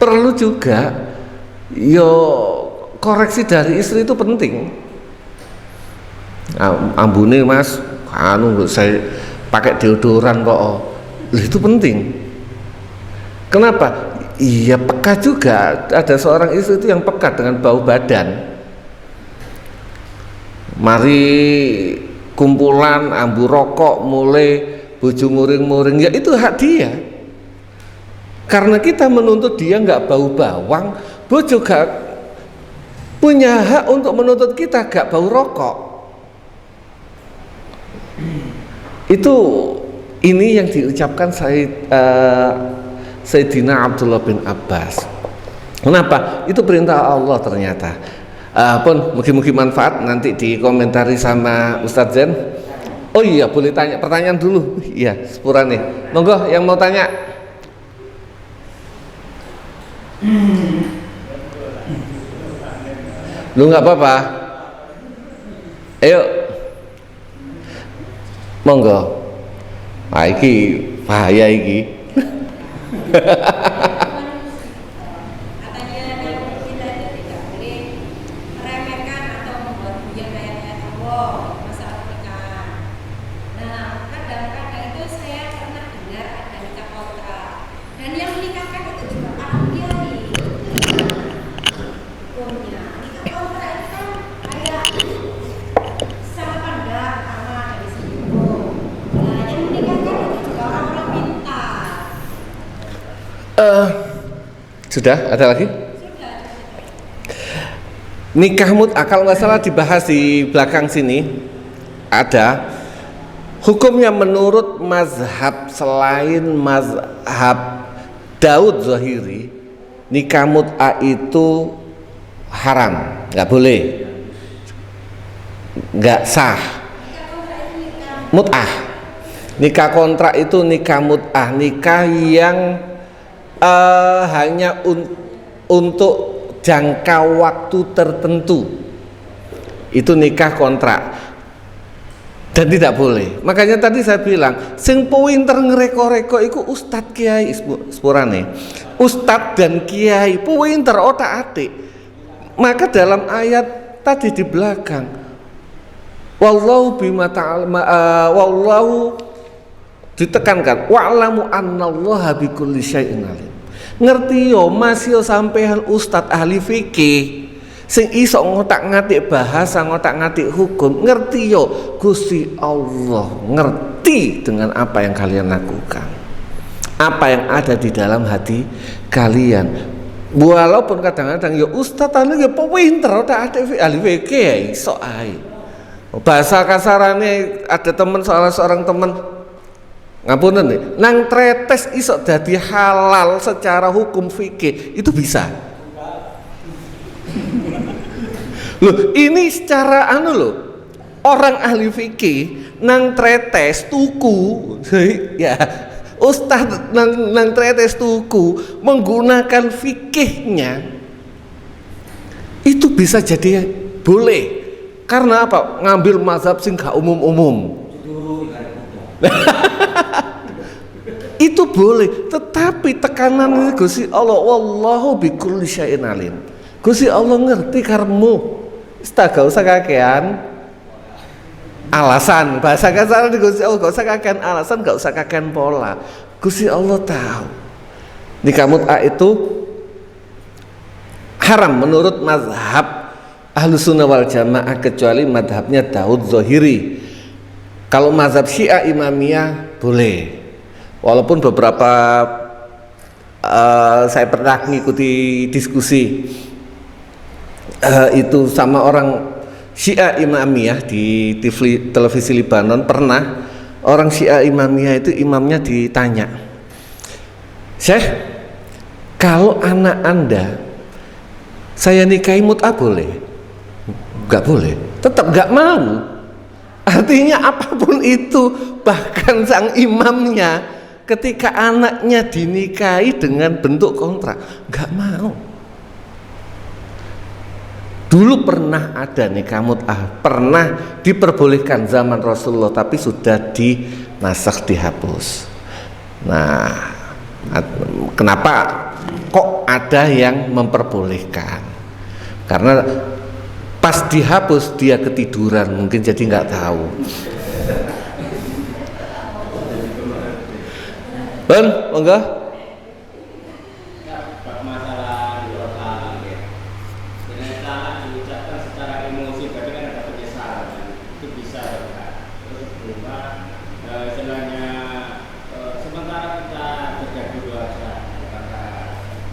Perlu juga yo koreksi dari istri itu penting. Ambune mas, saya pakai deodoran kok, itu penting. Kenapa? Iya peka juga, ada seorang istri itu yang peka dengan bau badan. Mari kumpulan ambu rokok mulai bojo muring-muring, ya itu hak dia. Karena kita menuntut dia nggak bau bawang, bojo gak punya hak untuk menuntut kita gak bau rokok. Itu ini yang diucapkan Sayyidina Abdullah bin Abbas. Kenapa? Itu perintah Allah ternyata. Pun mungkin manfaat, nanti dikomentari sama Ustadz Zen. Oh iya, boleh tanya pertanyaan dulu. Iya, sepurane. Monggo yang mau tanya. Lu nggak apa-apa. Ayo, monggo. Ah, iki bahaya iki. Sudah ada lagi? Nikah mut'ah kalau nggak salah dibahas di belakang sini ada hukumnya menurut mazhab selain mazhab Daud Zahiri. Nikah mut'ah itu haram, nggak boleh, nggak sah. Mut'ah, nikah kontrak itu nikah mut'ah, nikah yang hanya untuk jangka waktu tertentu, itu nikah kontrak dan tidak boleh. Makanya tadi saya bilang sing pinter ngereko-reko iku ustad kiai sepurane. Ustad dan kiai pinter otak-atik. Maka dalam ayat tadi di belakang wallahu bima wallahu ditekankan wa'lamu annallaha bikulli syai'in alim. Ngerti yo masih sampean ustad ahli fikih sing iso ngotak-ngatik bahasa, ngotak-ngatik hukum, ngerti yo Gusti Allah ngerti dengan apa yang kalian lakukan, apa yang ada di dalam hati kalian. Walaupun kadang-kadang yo ustad anu yo pinter otak-atik ahli fikih ya iso ae. Bahasa kasarane ada teman seorang teman ngapunten nih, nang tretes iso dadi halal secara hukum fikih itu bisa. Loh, ini secara anu loh. Orang ahli fikih nang tretes tuku ya, ustaz nang tretes tuku menggunakan fikihnya itu bisa jadi boleh. Karena apa? Ngambil mazhab sing gak umum-umum. Itu boleh, tetapi tekanan Gusti Allah wallahu bikulli syai'in alim. Gusti Allah ngerti karmu. Gak usah kakean alasan. Bahasa kasar di Gusti Allah gak usah kakean alasan, gak usah kakean pola. Gusti Allah tahu. Nikah mut'ah itu haram menurut mazhab Ahlussunnah wal Jamaah kecuali mazhabnya Daud Zahiri. Kalau mazhab Syiah Imamiyah boleh. Walaupun beberapa saya pernah mengikuti diskusi itu sama orang Syiah Imamiyah di TV, televisi Libanon, pernah orang Syiah Imamiyah itu imamnya ditanya, Syekh, kalau anak Anda saya nikahi mut'ah boleh? Gak boleh, tetap gak mau. Artinya apapun itu, bahkan sang imamnya ketika anaknya dinikahi dengan bentuk kontrak gak mau. Dulu pernah ada nikah mut'ah, pernah diperbolehkan zaman Rasulullah, tapi sudah dinasakh, dihapus. Nah, kenapa kok ada yang memperbolehkan? Karena pas dihapus dia ketiduran, mungkin jadi nggak tahu. Ben, monggo. Masalah di otak, dengan salah diucapkan secara emosi, berarti kan ada penyesalan, itu bisa. Terus berubah, istilahnya sementara kita kerja dulu aja,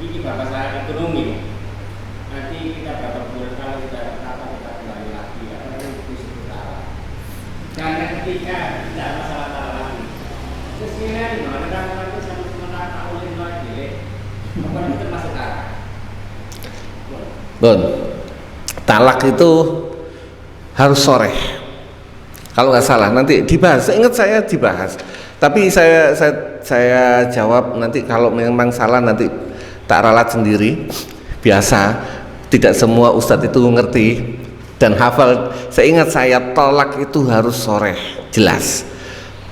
ini bahasa ekonomi. Nanti kita bakal boleh kalau kita kita kembali lagi, apa itu salah. Karena ketika tidak masalah lagi, kesini di mana kan nanti sama sementara tak boleh lagi, apa itu termasuk talak? Bon, talak itu harus soreh. Kalau nggak salah nanti dibahas. Ingat saya dibahas. Tapi saya jawab nanti kalau memang salah nanti tak ralat sendiri. Biasa. Tidak semua ustadz itu ngerti dan hafal. Seingat saya tolak itu harus soreh, jelas.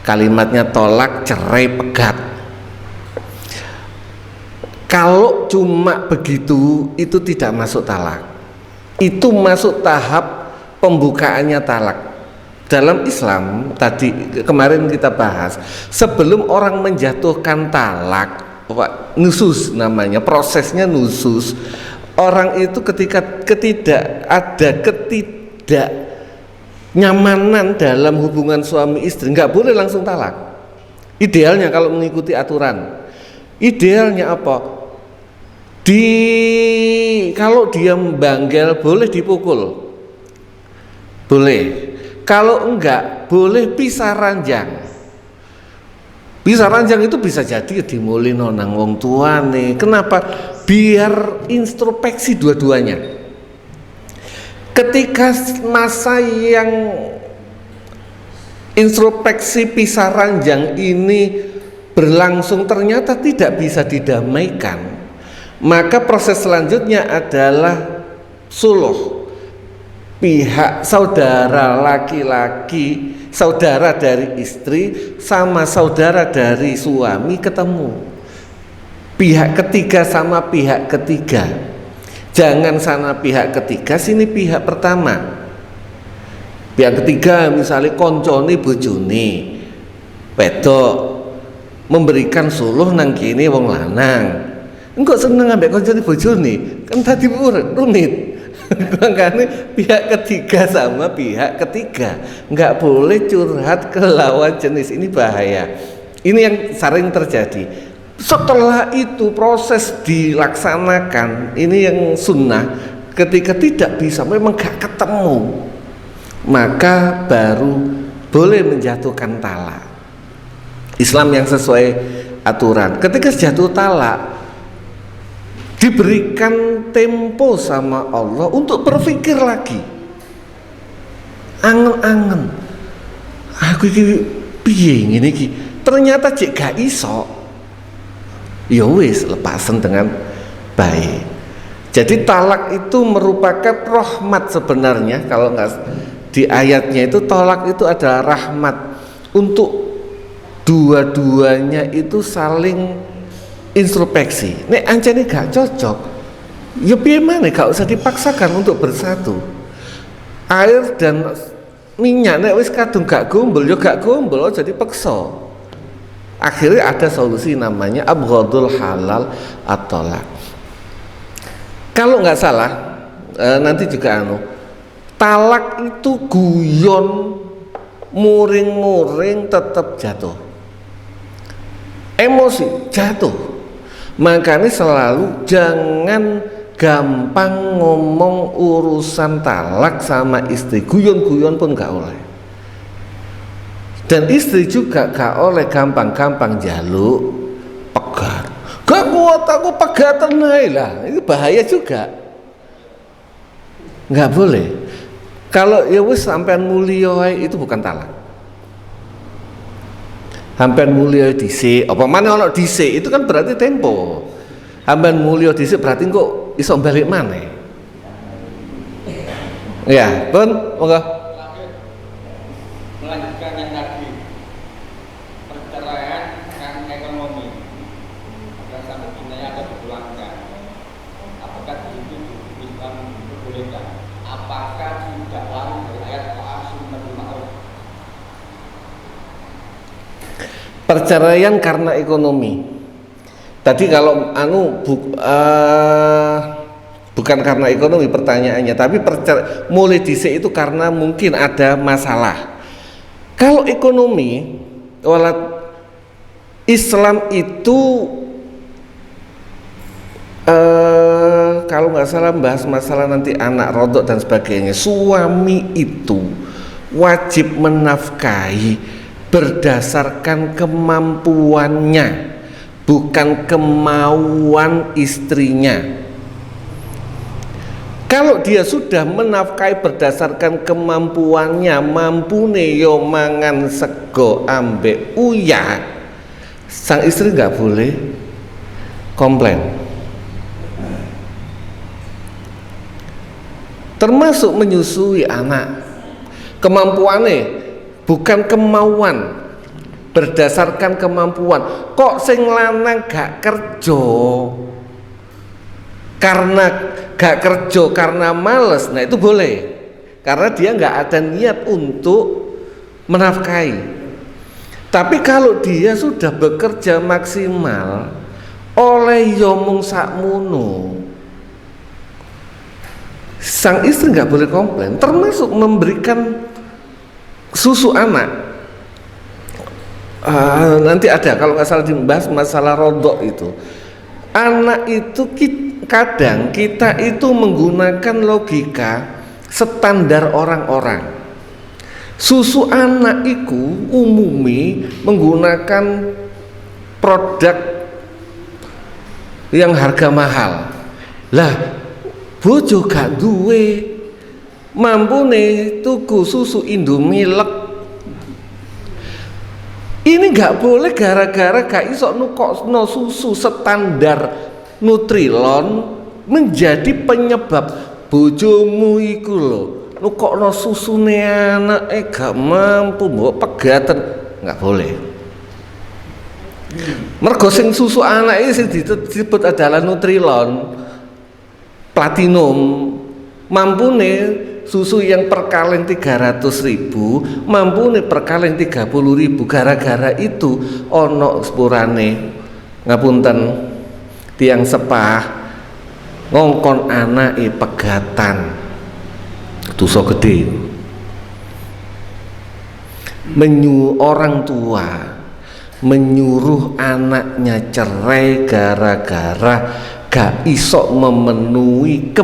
Kalimatnya tolak, cerai, pegat. Kalau cuma begitu itu tidak masuk talak. Itu masuk tahap pembukaannya talak. Dalam Islam tadi kemarin kita bahas, sebelum orang menjatuhkan talak, nusus namanya, prosesnya nusus. Orang itu ketika ada ketidaknyamanan dalam hubungan suami istri, nggak boleh langsung talak. Idealnya kalau mengikuti aturan, idealnya apa? Kalau dia membanggel boleh dipukul, boleh. Kalau enggak boleh pisah ranjang. Pisah ranjang itu bisa jadi dimulai nonang wong tua nih. Kenapa? Biar introspeksi dua-duanya. Ketika masa yang introspeksi pisah ranjang ini berlangsung ternyata tidak bisa didamaikan, maka proses selanjutnya adalah suluh. Pihak saudara laki-laki, saudara dari istri sama saudara dari suami ketemu. Pihak ketiga sama pihak ketiga. Jangan sana pihak ketiga, sini pihak pertama. Pihak ketiga misalnya koncone bojone wedok memberikan suluh nang kene wong lanang. Engko seneng ambek koncone bojone, kan tadi rumit. Makanya pihak ketiga sama pihak ketiga nggak boleh curhat ke lawan jenis, ini bahaya. Ini yang sering terjadi. Setelah itu proses dilaksanakan, ini yang sunnah. Ketika tidak bisa, memang gak ketemu, maka baru boleh menjatuhkan talak. Islam yang sesuai aturan. Ketika jatuh talak, diberikan tempo sama Allah untuk berpikir lagi. Angen-angen, aku iki piye ngene iki? Ternyata cek gak iso. Ya wis, lepasan dengan baik. Jadi talak itu merupakan rahmat sebenarnya. Kalau nggak di ayatnya itu, talak itu adalah rahmat untuk dua-duanya itu saling introspeksi. Nek ancene gak cocok, ya piye maneh, gak usah dipaksakan untuk bersatu. Air dan minyak nek wis kadung gak gombol, ya gak gombol, aja dipaksa. Akhirnya ada solusi namanya abghadul halal at-talaq. Kalau nggak salah nanti juga talak itu guyon, muring-muring tetap jatuh, emosi jatuh. Makanya selalu jangan gampang ngomong urusan talak sama istri, guyon-guyon pun nggak oleh. Dan istri juga gak oleh gampang-gampang jaluk pegat. Gak kuat aku pegatan lah, itu bahaya juga. Gak boleh. Kalau ya wis sampean mulya itu bukan talak. Sampean mulya dhisik, apa maneh ana dhisik, itu kan berarti tempo. Sampean mulya dhisik berarti kok iso balik maneh. Ya, pun monggo. Melanjutkan yang tadi, perceraian kan ekonomi, agar sampai dinanya atau dipulangkan. Apakah itu Islam diperbolehkan? Apakah tidak lari dari ayat wa'asyiruhunna bil ma'ruf? Perceraian karena ekonomi. Tadi kalau bukan karena ekonomi pertanyaannya, tapi mulai dhisik itu karena mungkin ada masalah. Kalau ekonomi, Islam itu kalau nggak salah bahas masalah nanti anak rodok dan sebagainya. Suami itu wajib menafkahi berdasarkan kemampuannya, bukan kemauan istrinya. Kalau dia sudah menafkahi berdasarkan kemampuannya, mampune yo mangan sego ambek uyah, sang istri nggak boleh komplain. termasuk menyusui anak. Kemampuannya bukan kemauan, berdasarkan kemampuan. Kok sing lanang gak kerja karena gak kerja karena males, nah itu boleh, karena dia gak ada niat untuk menafkahi. Tapi kalau dia sudah bekerja maksimal, oleh yomong sakmono, sang istri nggak boleh komplain, termasuk memberikan susu anak. Nanti ada kalau nggak salah dibahas masalah rodok itu. Anak itu kadang kita itu menggunakan logika standar orang-orang. Susu anak itu umumi menggunakan produk yang harga mahal. Lah bojo gak duwe mampune tuku susu Indomilk. Ini gak boleh gara-gara gak iso nukokno susu standar Nutrilon menjadi penyebab bojomu iku lho nukokno susune anak gak mampu mbok pegatan, nggak boleh. Mergo sing susu anak ini sing disebut adalah Nutrilon Platinum, mampune susu yang per kaleng 300.000 mampune per kaleng 30.000. Gara-gara itu ono sepurane ngapunten tiang sepah ngongkon anake pegatan. Dosa gede. Orang tua menyuruh anaknya cerai gara-gara gak iso memenuhi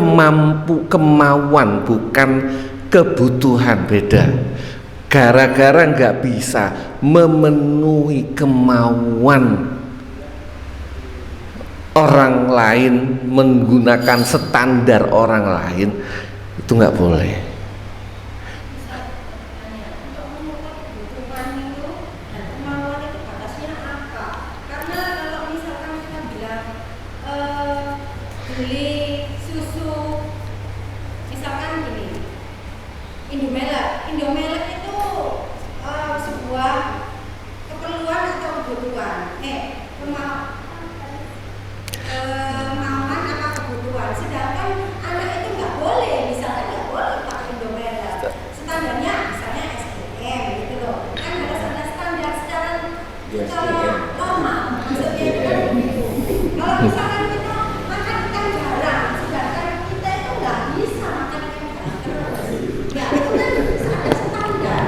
kemauan, bukan kebutuhan, beda. Gara-gara gak bisa memenuhi kemauan orang lain, menggunakan standar orang lain, itu nggak boleh. Beli susu misalkan gini, Indomilk itu sebuah keperluan atau kebutuhan, kemauan apa kebutuhan. Sedangkan anak itu nggak boleh, misalkan nggak boleh pakai Indomilk. Standarnya misalnya SDM gitu loh, kan ada standar secara normal. Maksudnya itu kan begitu. Kalau misalkan kita makan ikan jarang, sedangkan kita itu nggak bisa makan ikan jarang terus, ya itu kan ada standar.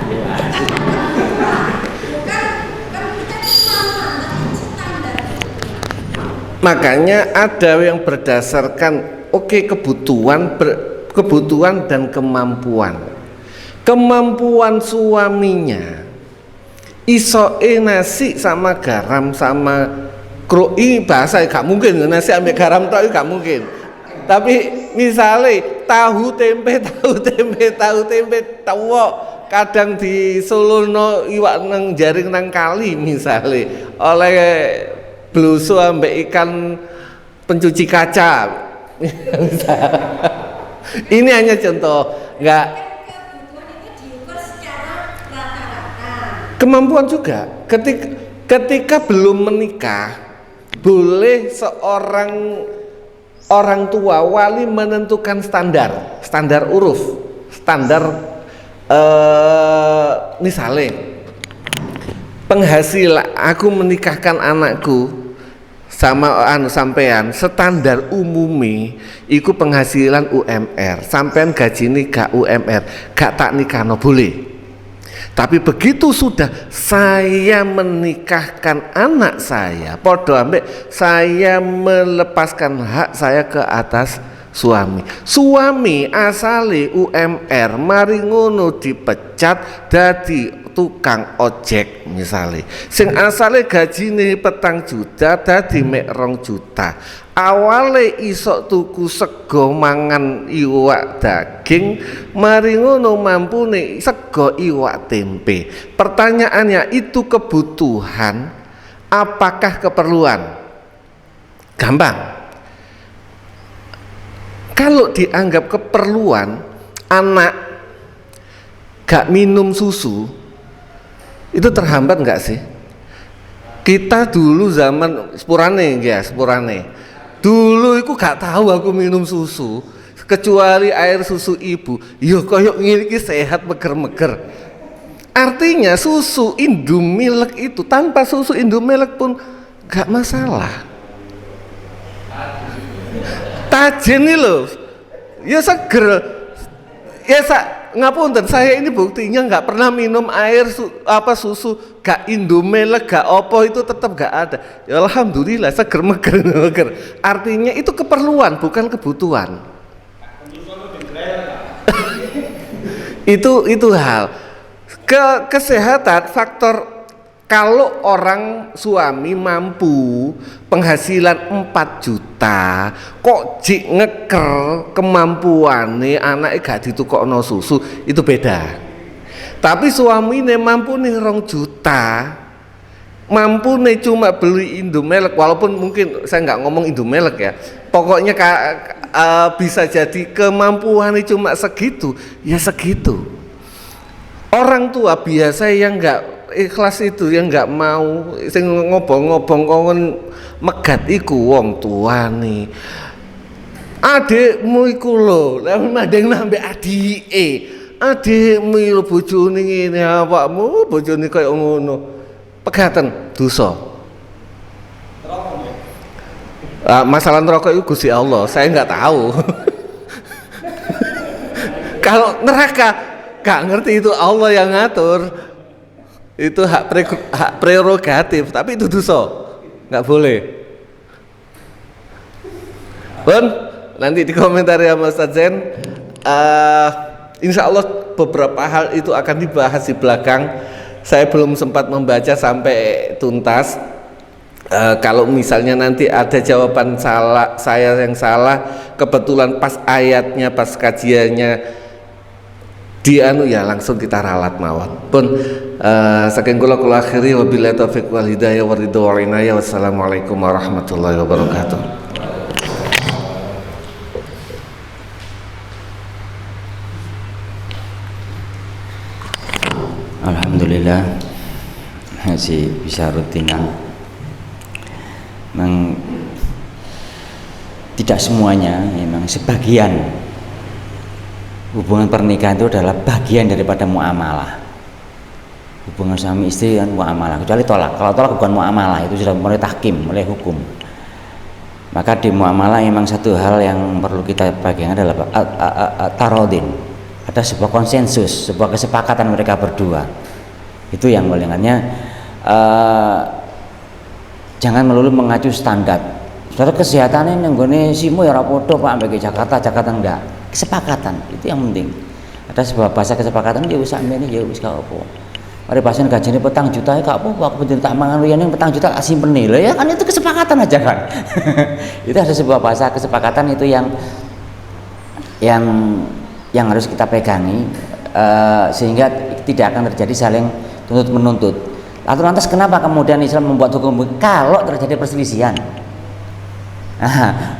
Bukan kita kemauan, tapi standar. Makanya ada yang berdasarkan kebutuhan dan kemampuan. Kemampuan suaminya iso nasi sama garam sama kroi, bahasa gak mungkin nasi ambek garam tok gak mungkin. Tapi misalnya tahu tempe tahu kadang di Solono iwak nang jaring nang kali misalnya oleh blusu ambek ikan pencuci kaca. Ini hanya contoh, enggak. Kebutuhan itu diukur secara rata-rata. Kemampuan juga ketika belum menikah, boleh seorang orang tua wali menentukan standar uruf, misalnya penghasilan aku menikahkan anakku sama sampean standar umumi iku penghasilan UMR, sampean gajine gak UMR, gak tak nikahno boleh. Tapi begitu sudah saya menikahkan anak saya, podo ambek saya melepaskan hak saya ke atas suami asale UMR, mari ngono dipecat dadi tukang ojek misalnya, sing asale gajine 4 juta dadi mek 2 juta. Awale isok tuku sego mangan iwak daging, mari ngono mampune sego iwak tempe. Pertanyaannya, itu kebutuhan apakah keperluan? Gampang. Kalau dianggap keperluan, anak gak minum susu itu terhambat nggak sih? Kita dulu zaman sepurane dulu itu gak tahu aku minum susu kecuali air susu ibu. Yo koyok ngene iki sehat meger-meger. Artinya susu Indomilk itu tanpa susu Indomilk pun gak masalah. Tajen nih loh, ya seger. Ya ngapunten, saya ini buktinya nggak pernah minum air susu gak Indomilk gak opo itu tetap gak ada. Ya alhamdulillah seger meger. Artinya itu keperluan bukan kebutuhan. itu hal kesehatan faktor. Kalau orang suami mampu penghasilan 4 juta kok jik ngeker kemampuane anaknya gak ditukokno susu itu beda. Tapi suami ini mampu nih 2 juta, mampu nih cuma beli Indomilk, walaupun mungkin saya nggak ngomong Indomilk ya, pokoknya bisa jadi kemampuannya cuma segitu, ya segitu. Orang tua biasa yang nggak ikhlas itu, yang nggak mau sing ngobong-ngobong kon megat iku wong tuane. Adikmu iku lho, lha mandeng nambah adike. Adikmu lho bojone ngene, awakmu bojone kaya ngono. Pegaten dosa. Masalah neraka itu Gusti Allah, saya nggak tahu. Kalau neraka gak ngerti, itu Allah yang ngatur. Itu hak prerogatif, tapi itu dosa, nggak boleh. Nanti di komentar ya Mas Zain. Insya Allah beberapa hal itu akan dibahas di belakang. Saya belum sempat membaca sampai tuntas. Kalau misalnya nanti ada jawaban salah, saya yang salah, kebetulan pas ayatnya, pas kajiannya ya langsung kita ralat mawon. Saking kula akhiri wabillahi taufiq wal hidayah wa ridha wal inayah. Wassalamualaikum warahmatullahi wabarakatuh. Alhamdulillah masih bisa rutinan. Memang tidak semuanya, memang sebagian hubungan pernikahan itu adalah bagian daripada muamalah. Hubungan suami istri kan muamalah, kecuali tolak. Kalau tolak bukan muamalah, itu sudah mulai tahkim, mulai hukum. Maka di muamalah memang satu hal yang perlu kita pegang adalah tarodin. Ada sebuah konsensus, sebuah kesepakatan mereka berdua. Itu yang palingannya jangan melulu mengacu standar. Suatu kesehatan ini nggone simu ya rapodo Pak ambek Jakarta enggak. Kesepakatan itu yang penting. Ada sebuah bahasa kesepakatan ya wis sampeyan ya wis gak apa. Mari pasien gajine 4 juta ya gak apa-apa, aku ben tak mangan liyane 4 juta tak simpeni. Lah ya kan itu kesepakatan aja kan. Itu ada sebuah bahasa kesepakatan itu yang harus kita pegangi sehingga tidak akan terjadi saling tuntut menuntut. Lalu lantas kenapa kemudian Islam membuat hukum kalau terjadi perselisihan?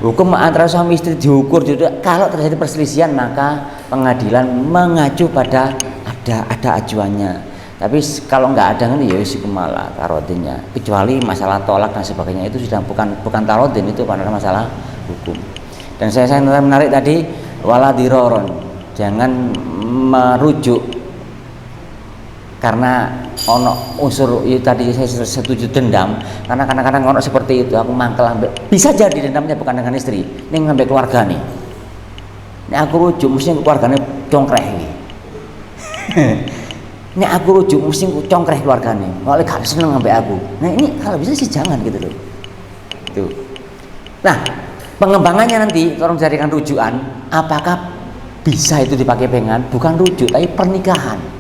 Hukum antara suami istri diukur juga kalau terjadi perselisihan, maka pengadilan mengacu pada ada acuannya. Tapi kalau nggak ada kan ya wis malah tarodinnya. Kecuali masalah tolak dan sebagainya itu sudah bukan tarodin, itu karena masalah hukum. Dan saya menarik tadi wala diroron, jangan merujuk karena ono unsur itu tadi. Saya setuju dendam karena kadang-kadang ono seperti itu, aku mangkel ambek, bisa jadi dendamnya bukan dengan istri, ini ngambil keluarga nih. Ini aku rujuk mesti keluarganya congkreh ini. Ini aku rujuk mesti congkreh keluarganya, oleh gak seneng ngambil aku. Nah ini kalau bisa sih jangan gitu loh. Itu. Nah pengembangannya nanti kalau menjadikan rujukan, apakah bisa itu dipakai pengan, bukan rujuk tapi pernikahan.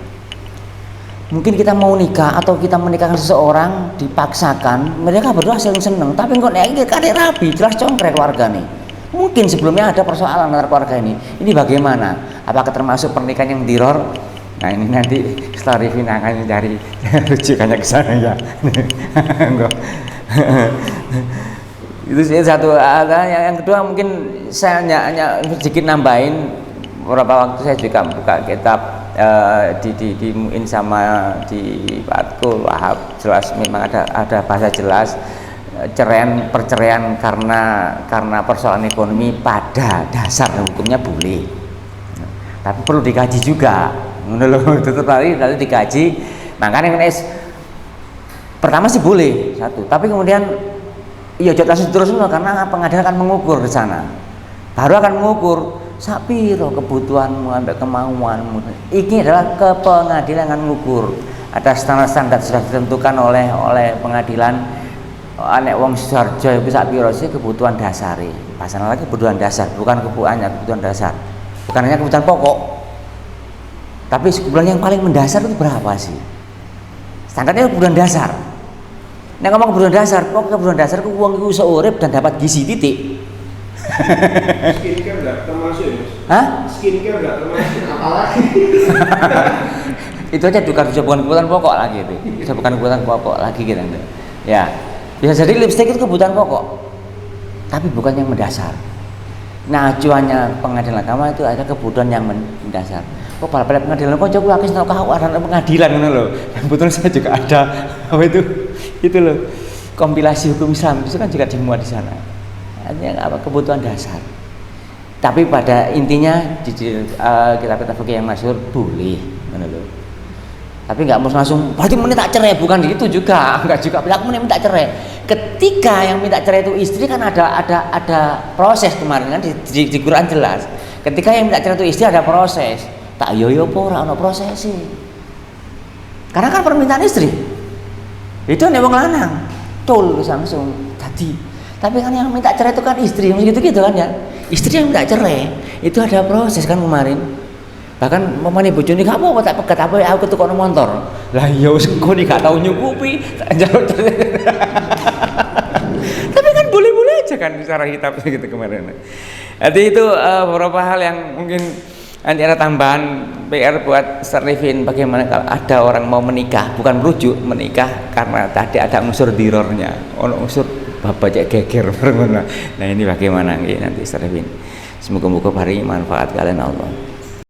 Mungkin kita mau nikah atau kita menikahkan seseorang dipaksakan, mereka berdua saling seneng, tapi kok nek kadek rabi, jelas congkrek keluarga nih. Mungkin sebelumnya ada persoalan antara keluarga ini. Ini bagaimana? Apakah termasuk pernikahan yang diror? Nah ini nanti setelah Rifin akan cari rujukannya ke sana ya. Enggak. Itu satu. Yang kedua mungkin saya hanya sedikit nambahin beberapa waktu saya juga buka kitab di Muin sama di Fathul Wahab, jelas memang ada bahasa jelas perceraian karena persoalan ekonomi pada dasar hukumnya boleh, tapi perlu dikaji juga. Itu tadi dikaji. Makanya pertama sih boleh satu, tapi kemudian ya langsung terus karena pengadilan akan mengukur ke sana, baru akan mengukur sapiro kebutuhanmu sampai kemauanmu. Ini adalah ke pengadilan akan mengukur. Ada standar-standar sudah ditentukan oleh pengadilan. Anek wong Sidoarjo itu sapiro sih kebutuhan dasar. Pasangan lagi kebutuhan dasar, bukan kebutuhan dasar. Bukan hanya kebutuhan pokok. Tapi kebutuhan yang paling mendasar itu berapa sih? Standarnya kebutuhan dasar. Nek ngomong kebutuhan dasar, pokok kebutuhan dasar ku wong iku iso urip dan dapat gizi titik. Skincare nggak termasuk ya? Hah? Skincare nggak termasuk apalagi? Itu aja bukan kebutuhan pokok lagi itu. Bisa bukan kebutuhan pokok lagi gitu. Ya, bisa jadi lipstik itu kebutuhan pokok, tapi bukan yang mendasar. Nah, acuannya pengadilan agama itu ada kebutuhan yang mendasar. Kok balik pengadilan kok coba aku tahu kau ada pengadilan ngono loh. Yang betul saya juga ada apa itu loh. Kompilasi hukum Islam itu kan juga dimuat di sana. Artinya apa kebutuhan dasar. Tapi pada intinya di kitab-kitab fikih yang masyhur boleh, mana loh. Tapi nggak mau langsung berarti mau tak cerai, bukan gitu juga, nggak juga bilang mau minta cerai. Ketika yang minta cerai itu istri kan ada proses kemarin kan di Quran jelas. Ketika yang minta cerai itu istri ada proses. Tak yoyo pora ono proses sih. Karena kan permintaan istri. Itu nek wong lanang, cul langsung tadi. Tapi kan yang minta cerai itu kan istri, gitu kan ya. Istri yang minta cerai itu ada proses kan kemarin. Bahkan mamane bojone gak apa-apa tak pegat apa aku ketukokno motor. Lah ya wis engko gak tau nyukupi, tak njaluk cerai. Tapi kan boleh-boleh aja kan secara hitam gitu kemarin. Jadi itu beberapa hal yang mungkin nanti ada tambahan PR buat Sarifin bagaimana kalau ada orang mau menikah, bukan merujuk, menikah karena tadi ada unsur dirornya, unsur bapak cek geger. Nah ini bagaimana nanti Sarifin. Semoga-moga hari manfaat kalian Allah.